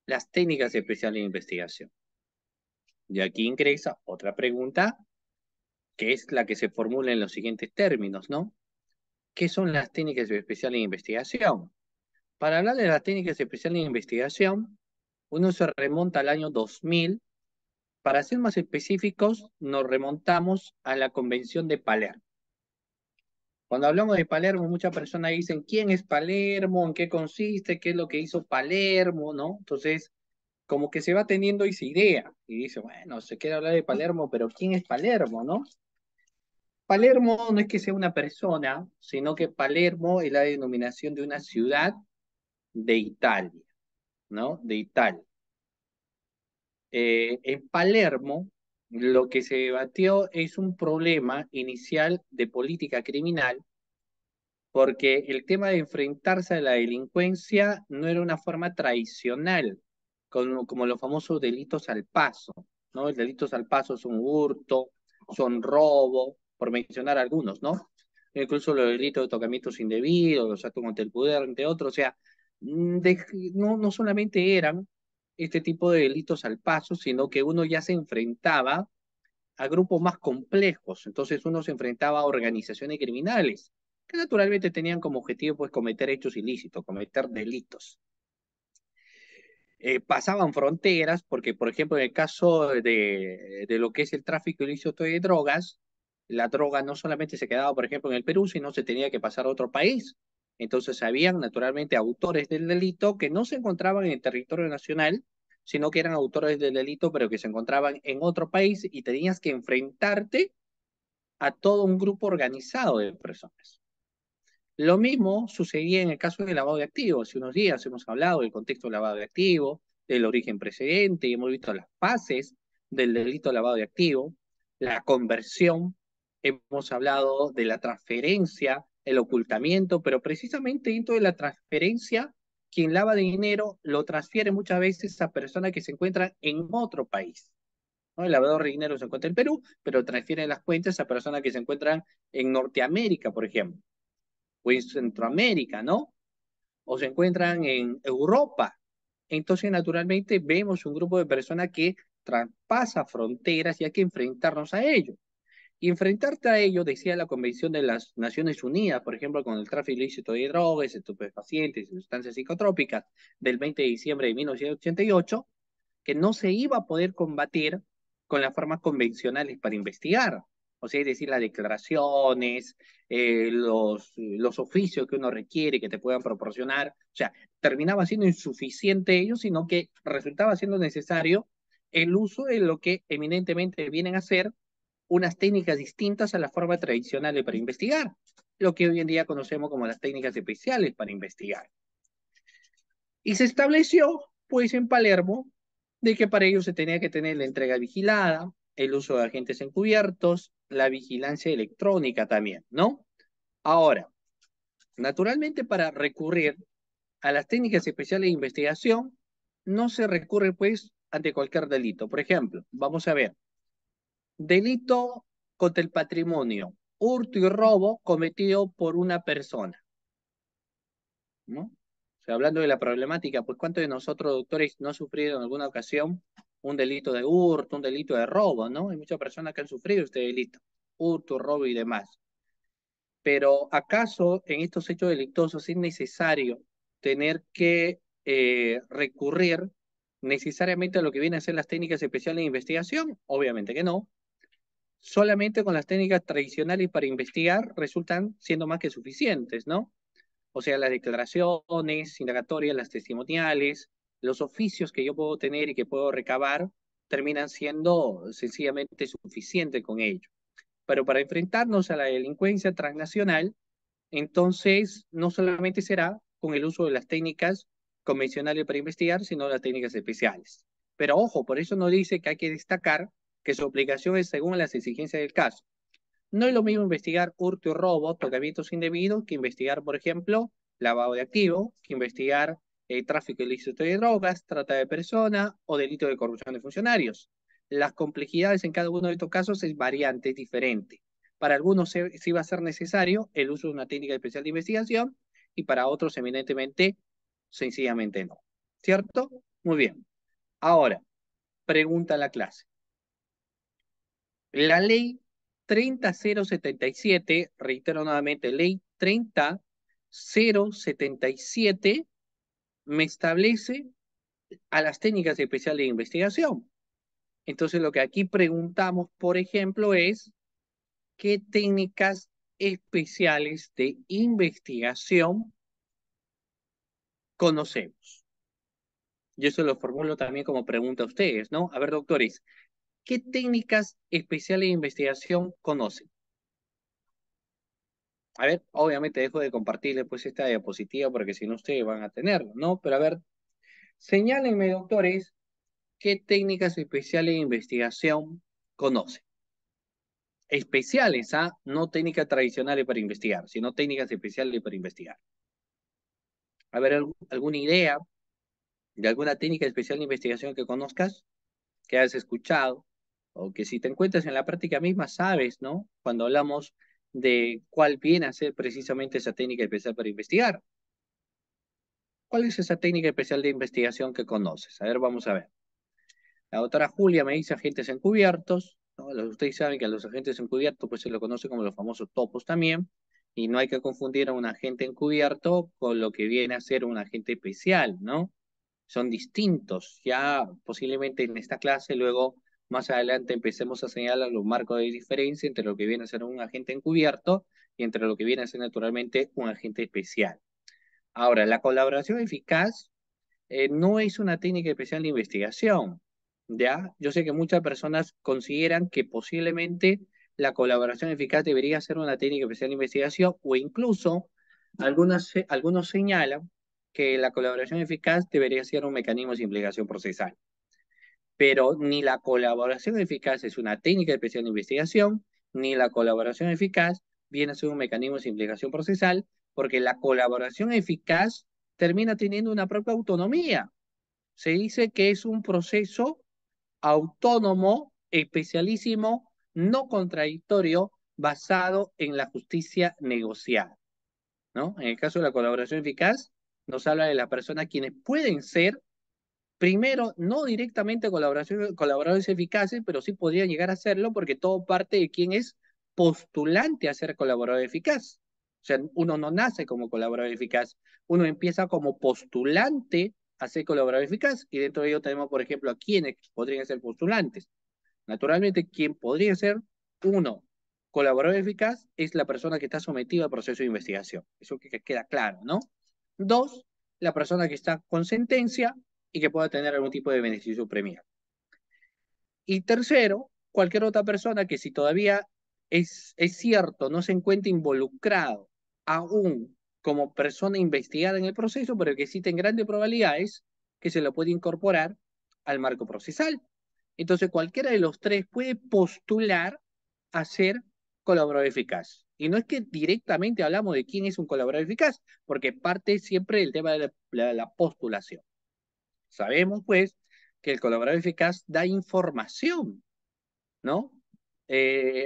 A: las técnicas especiales de investigación. Y aquí ingresa otra pregunta, que es la que se formula en los siguientes términos, ¿no? ¿Qué son las técnicas especiales de investigación? Para hablar de las técnicas especiales de investigación, uno se remonta al año 2000. Para ser más específicos, nos remontamos a la Convención de Palermo. Cuando hablamos de Palermo, muchas personas dicen, ¿quién es Palermo? ¿En qué consiste? ¿Qué es lo que hizo Palermo? ¿No? Entonces, como que se va teniendo esa idea y dice, bueno, se quiere hablar de Palermo, pero ¿quién es Palermo? ¿No? Palermo no es que sea una persona, sino que Palermo es la denominación de una ciudad de Italia, ¿no? De Italia. En Palermo, lo que se debatió es un problema inicial de política criminal, porque el tema de enfrentarse a la delincuencia no era una forma tradicional, como los famosos delitos al paso, ¿no? Los delitos al paso son hurto, son robo, por mencionar algunos, ¿no? Incluso los delitos de tocamientos indebidos, los actos contra el poder, entre otros, o sea, no solamente eran este tipo de delitos al paso, sino que uno ya se enfrentaba a grupos más complejos. Entonces uno se enfrentaba a organizaciones criminales, que naturalmente tenían como objetivo pues cometer hechos ilícitos, cometer delitos. Pasaban fronteras, porque por ejemplo en el caso de lo que es el tráfico ilícito de drogas, la droga no solamente se quedaba, por ejemplo, en el Perú, sino se tenía que pasar a otro país. Entonces habían naturalmente autores del delito que no se encontraban en el territorio nacional, sino que eran autores del delito, pero que se encontraban en otro país y tenías que enfrentarte a todo un grupo organizado de personas. Lo mismo sucedía en el caso del lavado de activos. Hace unos días hemos hablado del contexto del lavado de activos, del origen precedente, y hemos visto las fases del delito de lavado de activos, la conversión, hemos hablado de la transferencia, el ocultamiento, pero precisamente dentro de la transferencia, quien lava dinero lo transfiere muchas veces a personas que se encuentran en otro país, ¿no? El lavador de dinero se encuentra en Perú, pero transfiere las cuentas a personas que se encuentran en Norteamérica, por ejemplo, o en Centroamérica, ¿no? O se encuentran en Europa. Entonces, naturalmente, vemos un grupo de personas que traspasa fronteras y hay que enfrentarnos a ello. Y enfrentarte a ello, decía la Convención de las Naciones Unidas, por ejemplo, con el tráfico ilícito de drogas, estupefacientes y sustancias psicotrópicas del 20 de diciembre de 1988, que no se iba a poder combatir con las formas convencionales para investigar. O sea, es decir, las declaraciones, los oficios que uno requiere que te puedan proporcionar. O sea, terminaba siendo insuficiente ello, sino que resultaba siendo necesario el uso de lo que eminentemente vienen a ser unas técnicas distintas a la forma tradicional para investigar, lo que hoy en día conocemos como las técnicas especiales para investigar. Y se estableció, pues, en Palermo, de que para ello se tenía que tener la entrega vigilada, el uso de agentes encubiertos, la vigilancia electrónica también, ¿no? Ahora, naturalmente para recurrir a las técnicas especiales de investigación, no se recurre, pues, ante cualquier delito. Por ejemplo, vamos a ver, delito contra el patrimonio, hurto y robo cometido por una persona, ¿no? O sea, hablando de la problemática, pues ¿cuántos de nosotros, doctores, no han sufrido en alguna ocasión un delito de hurto, un delito de robo, ¿no? Hay muchas personas que han sufrido este delito, hurto, robo y demás. Pero ¿acaso en estos hechos delictuosos es necesario tener que recurrir necesariamente a lo que vienen a ser las técnicas especiales de investigación? Obviamente que no, solamente con las técnicas tradicionales para investigar resultan siendo más que suficientes, ¿no? O sea, las declaraciones indagatorias, las testimoniales, los oficios que yo puedo tener y que puedo recabar, terminan siendo sencillamente suficientes con ello. Pero para enfrentarnos a la delincuencia transnacional, entonces no solamente será con el uso de las técnicas convencionales para investigar, sino las técnicas especiales. Pero ojo, por eso no dice que hay que destacar que su aplicación es según las exigencias del caso. No es lo mismo investigar hurto y robo, tocamientos indebidos, que investigar, por ejemplo, lavado de activos, que investigar tráfico ilícito de drogas, trata de personas o delito de corrupción de funcionarios. Las complejidades en cada uno de estos casos es variante, es diferente. Para algunos sí va a ser necesario el uso de una técnica especial de investigación y para otros, eminentemente, sencillamente no. ¿Cierto? Muy bien. Ahora, pregunta a la clase. La ley 30077, reitero nuevamente, ley 30077 me establece a las técnicas especiales de investigación. Entonces lo que aquí preguntamos, por ejemplo, es ¿qué técnicas especiales de investigación conocemos? Yo eso lo formulo también como pregunta a ustedes, ¿no? A ver, doctores, ¿qué técnicas especiales de investigación conocen? A ver, obviamente dejo de compartir después esta diapositiva porque si no ustedes van a tenerlo, ¿no? Pero a ver, señálenme, doctores, qué técnicas especiales de investigación conocen. Especiales, ¿ah? No técnicas tradicionales para investigar, sino técnicas especiales para investigar. A ver, ¿alguna idea de alguna técnica especial de investigación que conozcas, que hayas escuchado, o que si te encuentras en la práctica misma sabes, ¿no? Cuando hablamos de cuál viene a ser precisamente esa técnica especial para investigar. ¿Cuál es esa técnica especial de investigación que conoces? A ver, vamos a ver. La doctora Julia me dice agentes encubiertos, ¿no? Ustedes saben que a los agentes encubiertos pues se lo conoce como los famosos topos también, y no hay que confundir a un agente encubierto con lo que viene a ser un agente especial, ¿no? Son distintos. Ya posiblemente en esta clase luego más adelante empecemos a señalar los marcos de diferencia entre lo que viene a ser un agente encubierto y entre lo que viene a ser naturalmente un agente especial. Ahora, la colaboración eficaz no es una técnica especial de investigación, ¿ya? Yo sé que muchas personas consideran que posiblemente la colaboración eficaz debería ser una técnica especial de investigación o incluso algunos señalan que la colaboración eficaz debería ser un mecanismo de implicación procesal. Pero ni la colaboración eficaz es una técnica especial de investigación, ni la colaboración eficaz viene a ser un mecanismo de implicación procesal, porque la colaboración eficaz termina teniendo una propia autonomía. Se dice que es un proceso autónomo, especialísimo, no contradictorio, basado en la justicia negociada, ¿no? En el caso de la colaboración eficaz, nos habla de las personas quienes pueden ser, primero, no directamente colaboradores eficaces, pero sí podrían llegar a serlo porque todo parte de quién es postulante a ser colaborador eficaz. O sea, uno no nace como colaborador eficaz, uno empieza como postulante a ser colaborador eficaz y dentro de ello tenemos, por ejemplo, a quienes podrían ser postulantes. Naturalmente, quien podría ser, uno, colaborador eficaz es la persona que está sometida al proceso de investigación. Eso que queda claro, ¿no? Dos, la persona que está con sentencia y que pueda tener algún tipo de beneficio premial. Y tercero, cualquier otra persona que si todavía es cierto, no se encuentra involucrado aún como persona investigada en el proceso, pero que existen grandes probabilidades que se lo puede incorporar al marco procesal. Entonces, cualquiera de los tres puede postular a ser colaborador eficaz. Y no es que directamente hablamos de quién es un colaborador eficaz, porque parte siempre del tema de la postulación. Sabemos, pues, que el colaborador eficaz da información, ¿no?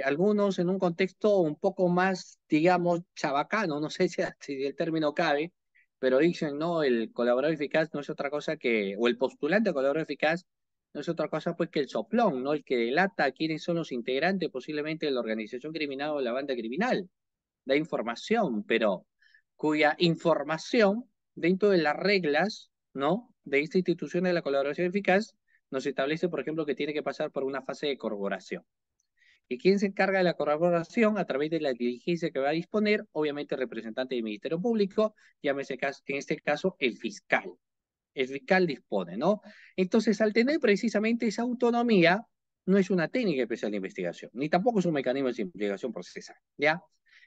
A: Algunos en un contexto un poco más, digamos, chabacano, no sé si el término cabe, pero dicen, no, el colaborador eficaz no es otra cosa que, o el postulante a colaborador eficaz no es otra cosa pues que el soplón, ¿no? El que delata a quiénes son los integrantes posiblemente de la organización criminal o la banda criminal. Da información, pero cuya información, dentro de las reglas, ¿no? De esta institución de la colaboración eficaz, nos establece, por ejemplo, que tiene que pasar por una fase de corroboración. ¿Y quién se encarga de la corroboración? A través de la diligencia que va a disponer, obviamente el representante del Ministerio Público, llámese en este caso el fiscal. El fiscal dispone, ¿no? Entonces, al tener precisamente esa autonomía, no es una técnica especial de investigación, ni tampoco es un mecanismo de investigación procesal, ¿ya?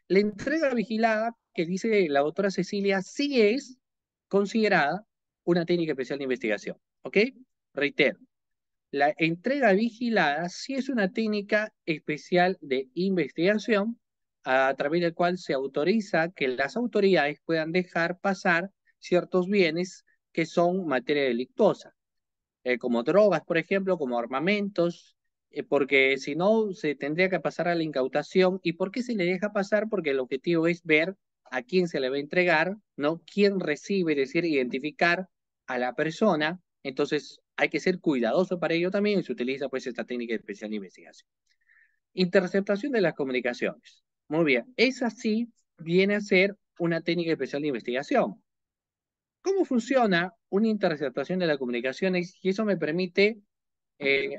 A: La entrega vigilada, que dice la doctora Cecilia, sí es considerada una técnica especial de investigación, ¿ok? Reitero, la entrega vigilada sí es una técnica especial de investigación a través del cual se autoriza que las autoridades puedan dejar pasar ciertos bienes que son materia delictuosa, como drogas, por ejemplo, como armamentos, porque si no se tendría que pasar a la incautación. ¿Y por qué se le deja pasar? Porque el objetivo es ver a quién se le va a entregar, ¿no? Quién recibe, es decir, identificar a la persona. Entonces hay que ser cuidadoso para ello también y se utiliza pues esta técnica especial de investigación. Interceptación de las comunicaciones. Muy bien, esa sí viene a ser una técnica especial de investigación. ¿Cómo funciona una interceptación de las comunicaciones? Y eso me permite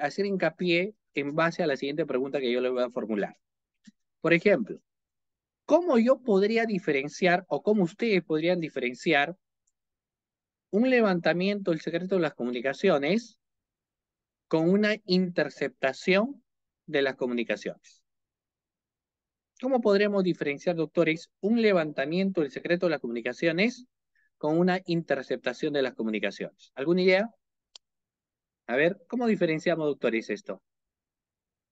A: hacer hincapié en base a la siguiente pregunta que yo le voy a formular. Por ejemplo, ¿cómo yo podría diferenciar o cómo ustedes podrían diferenciar un levantamiento del secreto de las comunicaciones con una interceptación de las comunicaciones? ¿Cómo podremos diferenciar, doctores, un levantamiento del secreto de las comunicaciones con una interceptación de las comunicaciones? ¿Alguna idea? A ver, ¿cómo diferenciamos, doctores, esto?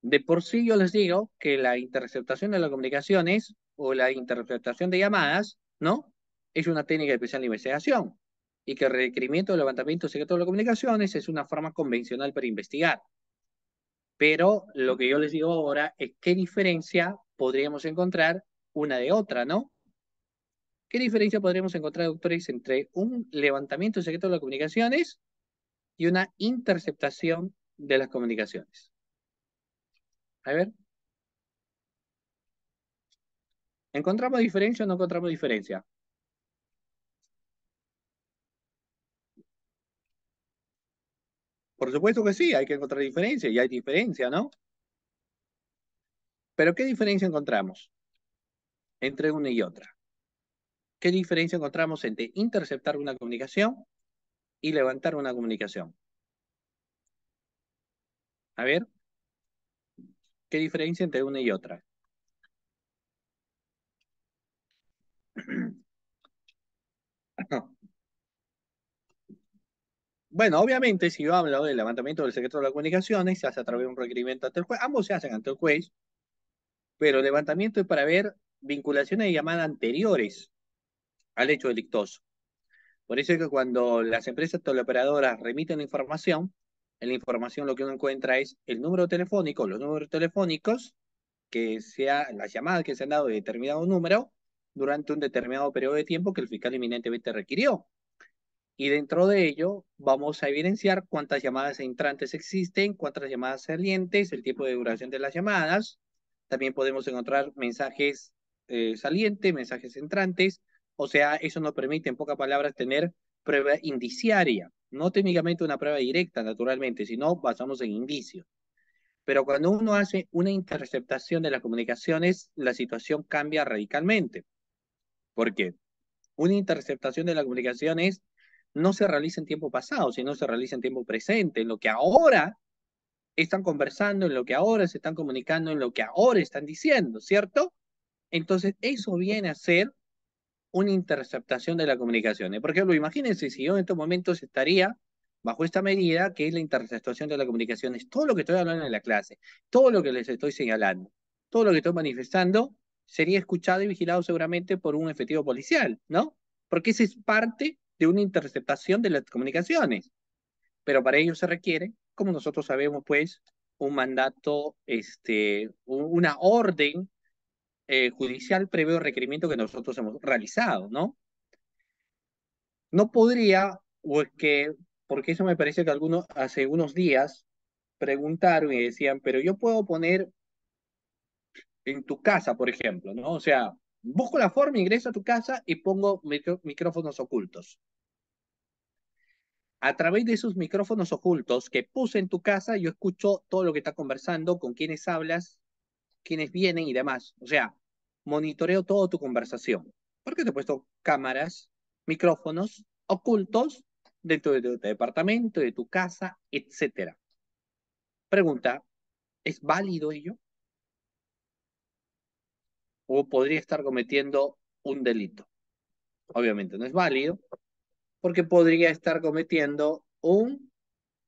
A: De por sí yo les digo que la interceptación de las comunicaciones o la interceptación de llamadas, ¿no? Es una técnica especial de investigación y que el requerimiento de levantamiento secreto de las comunicaciones es una forma convencional para investigar. Pero lo que yo les digo ahora es qué diferencia podríamos encontrar una de otra, ¿no? ¿Qué diferencia podríamos encontrar, doctores, entre un levantamiento secreto de las comunicaciones y una interceptación de las comunicaciones? A ver, ¿encontramos diferencia o no encontramos diferencia? Por supuesto que sí, hay que encontrar diferencia y hay diferencia, ¿no? Pero ¿qué diferencia encontramos entre una y otra? ¿Qué diferencia encontramos entre interceptar una comunicación y levantar una comunicación? A ver, ¿qué diferencia entre una y otra? Bueno, obviamente, si yo hablo del levantamiento del secreto de las comunicaciones, se hace a través de un requerimiento ante el juez. Ambos se hacen ante el juez, pero el levantamiento es para ver vinculaciones de llamada anteriores al hecho delictuoso. Por eso es que cuando las empresas teleoperadoras remiten la información, en la información lo que uno encuentra es el número telefónico, los números telefónicos, que sea las llamadas que se han dado de determinado número durante un determinado periodo de tiempo que el fiscal eminentemente requirió. Y dentro de ello vamos a evidenciar cuántas llamadas entrantes existen, cuántas llamadas salientes, el tiempo de duración de las llamadas. También podemos encontrar mensajes salientes, mensajes entrantes. O sea, eso nos permite, en pocas palabras, tener prueba indiciaria. No técnicamente una prueba directa, naturalmente, sino basamos en indicios. Pero cuando uno hace una interceptación de las comunicaciones, la situación cambia radicalmente. ¿Por qué? Una interceptación de las comunicaciones no se realiza en tiempo pasado, sino se realiza en tiempo presente, en lo que ahora están conversando, en lo que ahora se están comunicando, en lo que ahora están diciendo, ¿cierto? Entonces, eso viene a ser una interceptación de las comunicaciones. Por ejemplo, imagínense si yo en estos momentos estaría bajo esta medida, que es la interceptación de las comunicaciones, todo lo que estoy hablando en la clase, todo lo que les estoy señalando, todo lo que estoy manifestando, sería escuchado y vigilado seguramente por un efectivo policial, ¿no? Porque esa es parte de una interceptación de las comunicaciones. Pero para ello se requiere, como nosotros sabemos, pues, un mandato, una orden judicial previo al requerimiento que nosotros hemos realizado, ¿no? No podría, o es que, porque eso me parece que algunos hace unos días preguntaron y decían, pero yo puedo poner en tu casa, por ejemplo, ¿no? O sea, busco la forma, ingreso a tu casa y pongo micrófonos ocultos. A través de esos micrófonos ocultos que puse en tu casa, yo escucho todo lo que está conversando, con quiénes hablas, quienes vienen y demás. O sea, monitoreo toda tu conversación. Porque te he puesto cámaras, micrófonos ocultos dentro de tu departamento, de tu casa, etcétera. Pregunta, ¿es válido ello? ¿O podría estar cometiendo un delito? Obviamente no es válido porque podría estar cometiendo un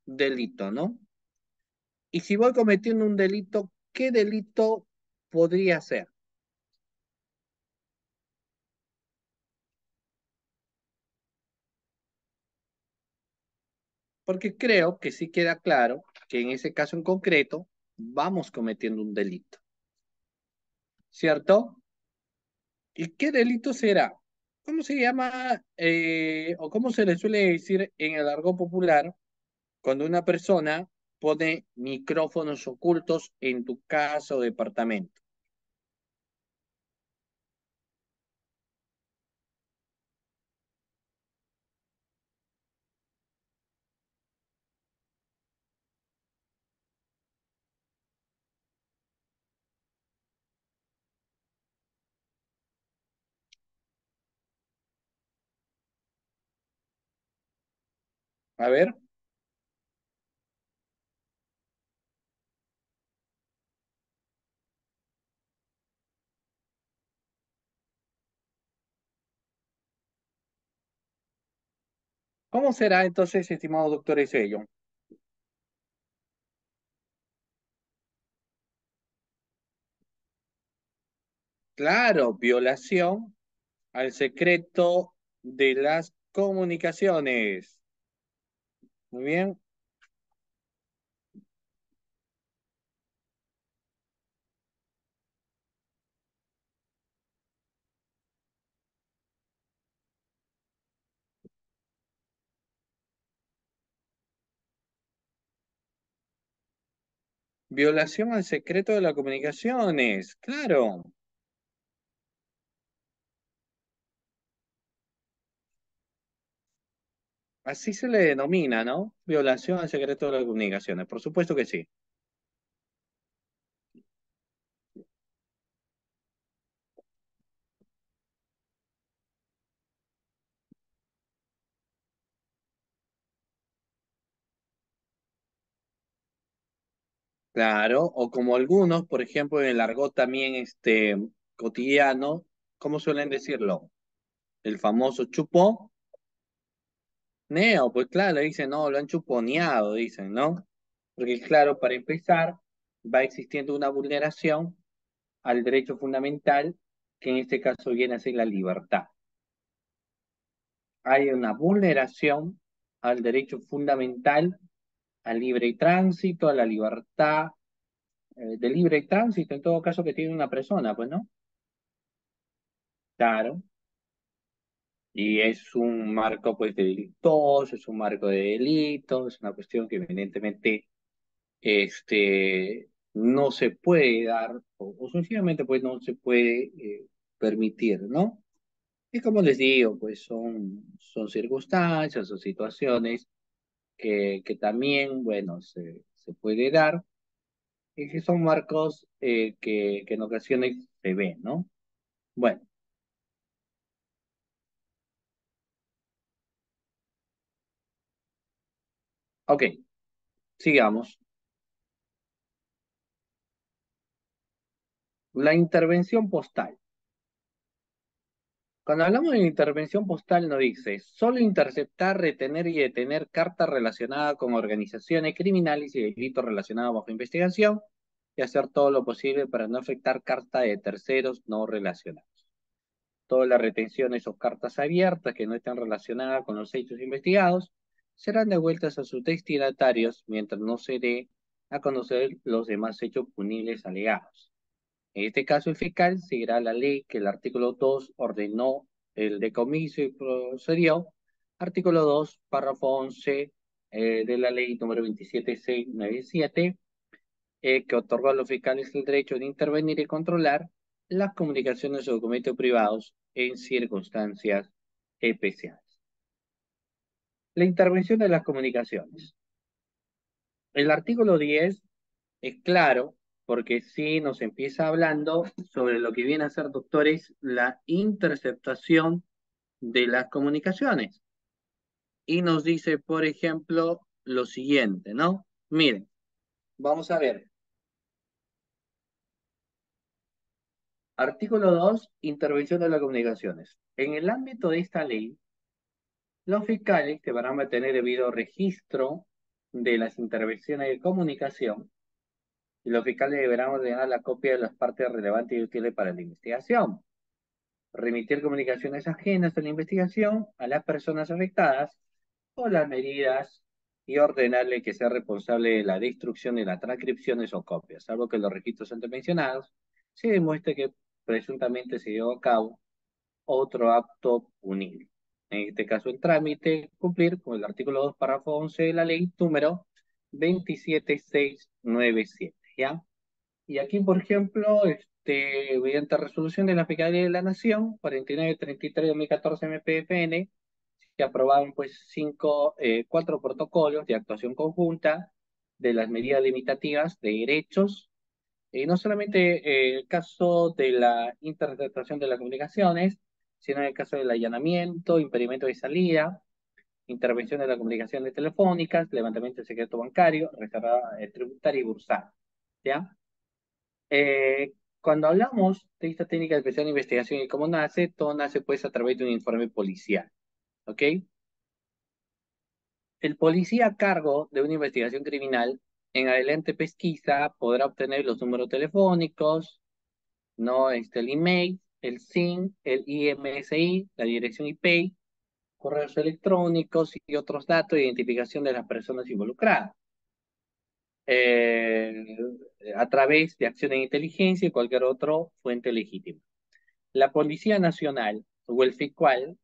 A: delito, ¿no? Y si voy cometiendo un delito, ¿qué delito podría ser? Porque creo que sí queda claro que en ese caso en concreto vamos cometiendo un delito, ¿cierto? ¿Y qué delito será? ¿Cómo se llama o cómo se le suele decir en el argot popular cuando una persona pone micrófonos ocultos en tu casa o departamento? A ver, ¿cómo será entonces, estimado doctor Esello? Claro, violación al secreto de las comunicaciones. Muy bien. Violación al secreto de las comunicaciones. Claro. Así se le denomina, ¿no? Violación al secreto de las comunicaciones. Por supuesto que sí. Claro. O como algunos, por ejemplo, en el argot también cotidiano, ¿cómo suelen decirlo? El famoso chupó. Neo, pues claro, le dicen, no, lo han chuponeado, dicen, ¿no? Porque claro, para empezar, va existiendo una vulneración al derecho fundamental, que en este caso viene a ser la libertad. Hay una vulneración al derecho fundamental, al libre tránsito, a la libertad de libre tránsito, en todo caso que tiene una persona, pues, ¿no? Claro. Y es un marco, pues, de delitos, es un marco de delitos, es una cuestión que evidentemente no se puede dar, o sencillamente pues no se puede permitir, ¿no? Y como les digo, pues son circunstancias o situaciones que también, bueno, se puede dar y que son marcos que en ocasiones se ven, ¿no? Bueno, ok, sigamos. La intervención postal. Cuando hablamos de intervención postal, nos dice solo interceptar, retener y detener cartas relacionadas con organizaciones criminales y delitos relacionados bajo investigación y hacer todo lo posible para no afectar cartas de terceros no relacionados. Todas las retenciones o cartas abiertas que no estén relacionadas con los hechos investigados serán devueltas a sus destinatarios mientras no se dé a conocer los demás hechos punibles alegados. En este caso, el fiscal seguirá la ley que el artículo 2 ordenó el decomiso y procedió. Artículo 2, párrafo 11 de la ley número 27697, que otorgó a los fiscales el derecho de intervenir y controlar las comunicaciones o documentos privados en circunstancias especiales. La intervención de las comunicaciones. El artículo 10 es claro porque sí nos empieza hablando sobre lo que viene a ser, doctores, la interceptación de las comunicaciones. Y nos dice, por ejemplo, lo siguiente, ¿no? Miren, vamos a ver. Artículo 2, intervención de las comunicaciones. En el ámbito de esta ley, los fiscales deberán mantener debido registro de las intervenciones de comunicación y los fiscales deberán ordenar la copia de las partes relevantes y útiles para la investigación, remitir comunicaciones ajenas a la investigación a las personas afectadas o las medidas y ordenarle que sea responsable de la destrucción de las transcripciones o copias, salvo que los registros antes mencionados se demuestre que presuntamente se llevó a cabo otro acto punible. En este caso, el trámite cumplir con el artículo 2, párrafo 11 de la ley número 27697, ¿ya? Y aquí, por ejemplo, mediante resolución de la Fiscalía de la Nación, 4933-2014 MPFN, que aprobaron pues cuatro protocolos de actuación conjunta de las medidas limitativas de derechos, y no solamente el caso de la interceptación de las comunicaciones, sino en el caso del allanamiento, impedimento de salida, intervención de las comunicaciones telefónicas, levantamiento de secreto bancario, reserva tributaria y bursal, ¿ya? Cuando hablamos de esta técnica de especial investigación y cómo nace, todo nace pues a través de un informe policial, ¿ok? El policía a cargo de una investigación criminal en adelante pesquisa podrá obtener los números telefónicos, no el email, el SIN, el IMSI, la dirección IP, correos electrónicos y otros datos de identificación de las personas involucradas. eh, a través de acciones de inteligencia y cualquier otra fuente legítima. La Policía Nacional o el fiscal,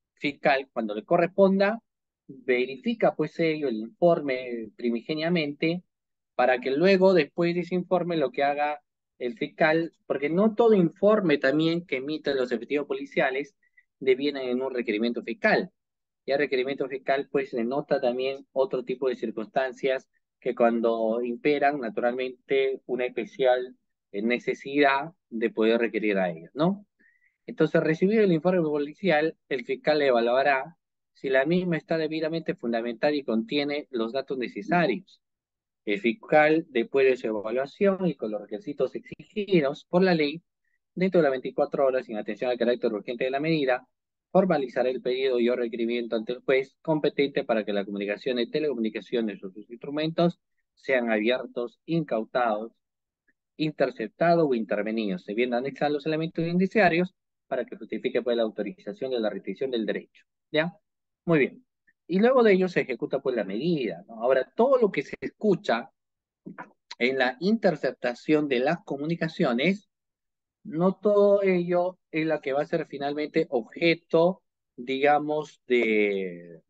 A: cuando le corresponda, verifica pues ello el informe primigeniamente para que luego, después de ese informe, lo que haga el fiscal, porque no todo informe también que emiten los efectivos policiales deviene en un requerimiento fiscal. Ya requerimiento fiscal pues denota también otro tipo de circunstancias que cuando imperan naturalmente una especial necesidad de poder requerir a ellos, ¿no? Entonces, recibido el informe policial, el fiscal evaluará si la misma está debidamente fundamentada y contiene los datos necesarios. El fiscal, después de su evaluación y con los requisitos exigidos por la ley, dentro de las 24 horas, sin atención al carácter urgente de la medida, formalizará el pedido y o requerimiento ante el juez competente para que las comunicaciones, telecomunicaciones o sus instrumentos sean abiertos, incautados, interceptados o intervenidos, debiendo anexar los elementos indiciarios para que justifique pues, la autorización de la restricción del derecho. ¿Ya? Muy bien. Y luego de ello se ejecuta pues la medida, ¿no? Ahora, todo lo que se escucha en la interceptación de las comunicaciones, no todo ello es la que va a ser finalmente objeto, digamos, de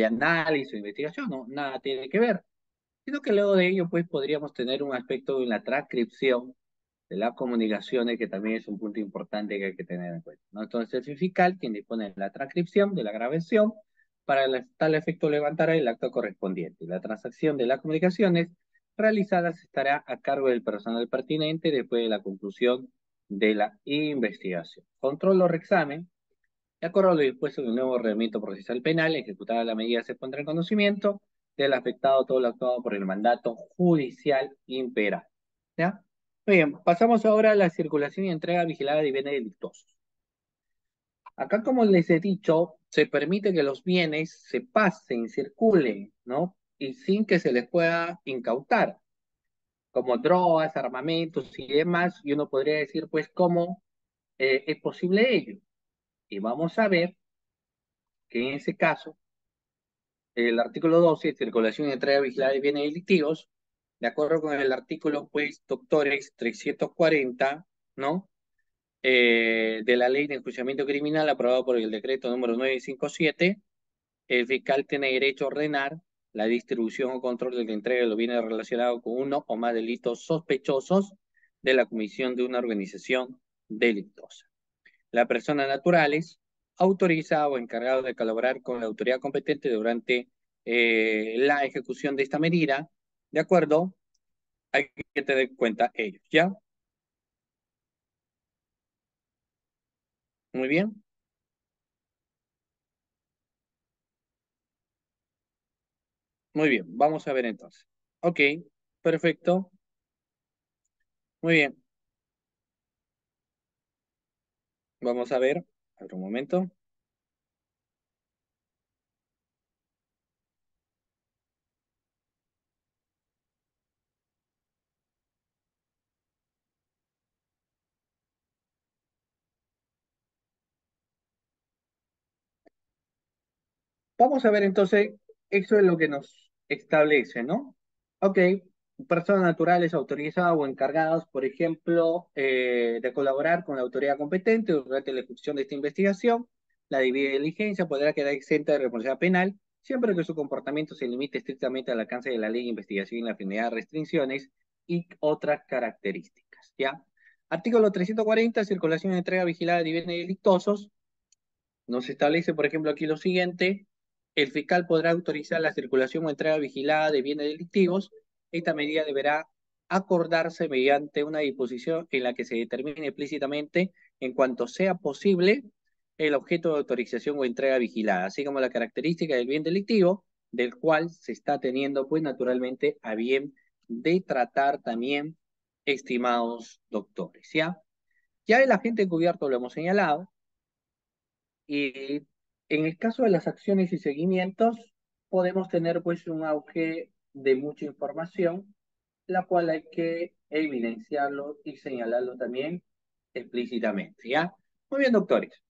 A: análisis o investigación, no, nada tiene que ver, sino que luego de ello, pues, podríamos tener un aspecto en la transcripción de las comunicaciones, que también es un punto importante que hay que tener en cuenta, ¿no? Entonces, el fiscal, quien dispone de la transcripción de la grabación, para tal efecto levantará el acto correspondiente. La transacción de las comunicaciones realizadas estará a cargo del personal pertinente después de la conclusión de la investigación. Control o reexamen. De acuerdo a lo dispuesto en el nuevo reglamento procesal penal, ejecutada la medida se pondrá en conocimiento del afectado todo lo actuado por el mandato judicial imperante. ¿Ya? Muy bien, pasamos ahora a la circulación y entrega vigilada de bienes delictuosos. Acá, como les he dicho, se permite que los bienes se pasen, circulen, ¿no? Y sin que se les pueda incautar, como drogas, armamentos y demás, y uno podría decir, pues, cómo es posible ello. Y vamos a ver que en ese caso, el artículo 12, circulación y entrega vigilada de bienes delictivos, de acuerdo con el artículo, pues, doctores 340, ¿no? De la Ley de Enjuiciamiento Criminal aprobado por el decreto número 957, el fiscal tiene derecho a ordenar la distribución o control de la entrega de los bienes relacionados con uno o más delitos sospechosos de la comisión de una organización delictuosa. Las personas naturales autorizadas o encargadas de colaborar con la autoridad competente durante la ejecución de esta medida, de acuerdo
B: hay que tener en cuenta ellos, ¿ya? Muy bien, muy bien. Vamos a ver entonces. Ok, perfecto. Muy bien. Vamos a ver. A ver un momento. Vamos a ver entonces, eso es lo que nos establece, ¿no? Ok, personas naturales autorizadas o encargadas, por ejemplo, de colaborar con la autoridad competente durante la ejecución de esta investigación, la debida diligencia podrá quedar exenta de responsabilidad penal, siempre que su comportamiento se limite estrictamente al alcance de la ley de investigación y la finalidad de restricciones y otras características, ¿ya? Artículo 340, circulación y entrega vigilada de bienes delictuosos. Nos establece, por ejemplo, aquí lo siguiente: el fiscal podrá autorizar la circulación o entrega vigilada de bienes delictivos. Esta medida deberá acordarse mediante una disposición en la que se determine explícitamente, en cuanto sea posible, el objeto de autorización o entrega vigilada, así como la característica del bien delictivo, del cual se está teniendo, pues, naturalmente, a bien de tratar también, estimados doctores, ¿ya? Ya el agente encubierto lo hemos señalado, y en el caso de las acciones y seguimientos, podemos tener pues un auge de mucha información, la cual hay que evidenciarlo y señalarlo también explícitamente, ¿ya? Muy bien, doctores.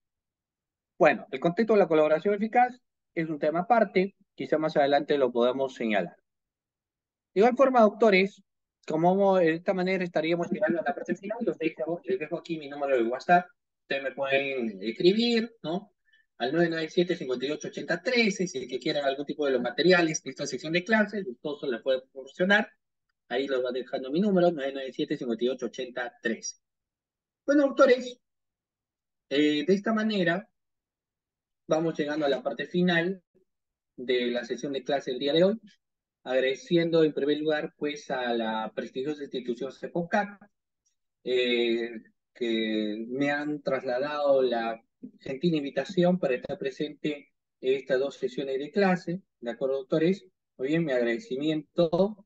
B: Bueno, el contexto de la colaboración eficaz es un tema aparte, quizá más adelante lo podamos señalar. De igual forma, doctores, como de esta manera estaríamos llegando a la parte final, les dejo aquí mi número de WhatsApp. Ustedes me pueden escribir, ¿no? Al 997-588013, si es que quieren algún tipo de los materiales de esta sección de clases, gustoso les puede proporcionar. Ahí los va dejando mi número, 997-588013. Bueno, doctores, de esta manera vamos llegando a la parte final de la sesión de clase del día de hoy, agradeciendo en primer lugar pues a la prestigiosa institución CEPOCAC, eh, que me han trasladado la gentil invitación para estar presente en estas dos sesiones de clase, ¿de acuerdo, doctores? Muy bien, mi agradecimiento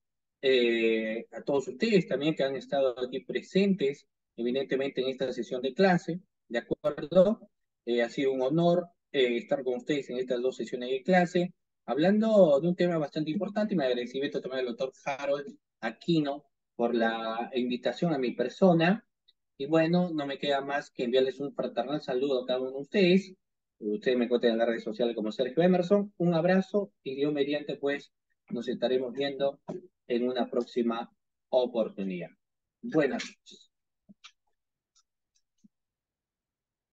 B: a todos ustedes también que han estado aquí presentes, evidentemente en esta sesión de clase, ¿de acuerdo? Ha sido un honor estar con ustedes en estas dos sesiones de clase, hablando de un tema bastante importante, y mi agradecimiento también al doctor Harold Aquino por la invitación a mi persona. Y bueno, no me queda más que enviarles un fraternal saludo a cada uno de ustedes. Ustedes me encuentran en las redes sociales como Sergio Emerson. Un abrazo y Dios mediante, pues, nos estaremos viendo en una próxima oportunidad. Buenas noches.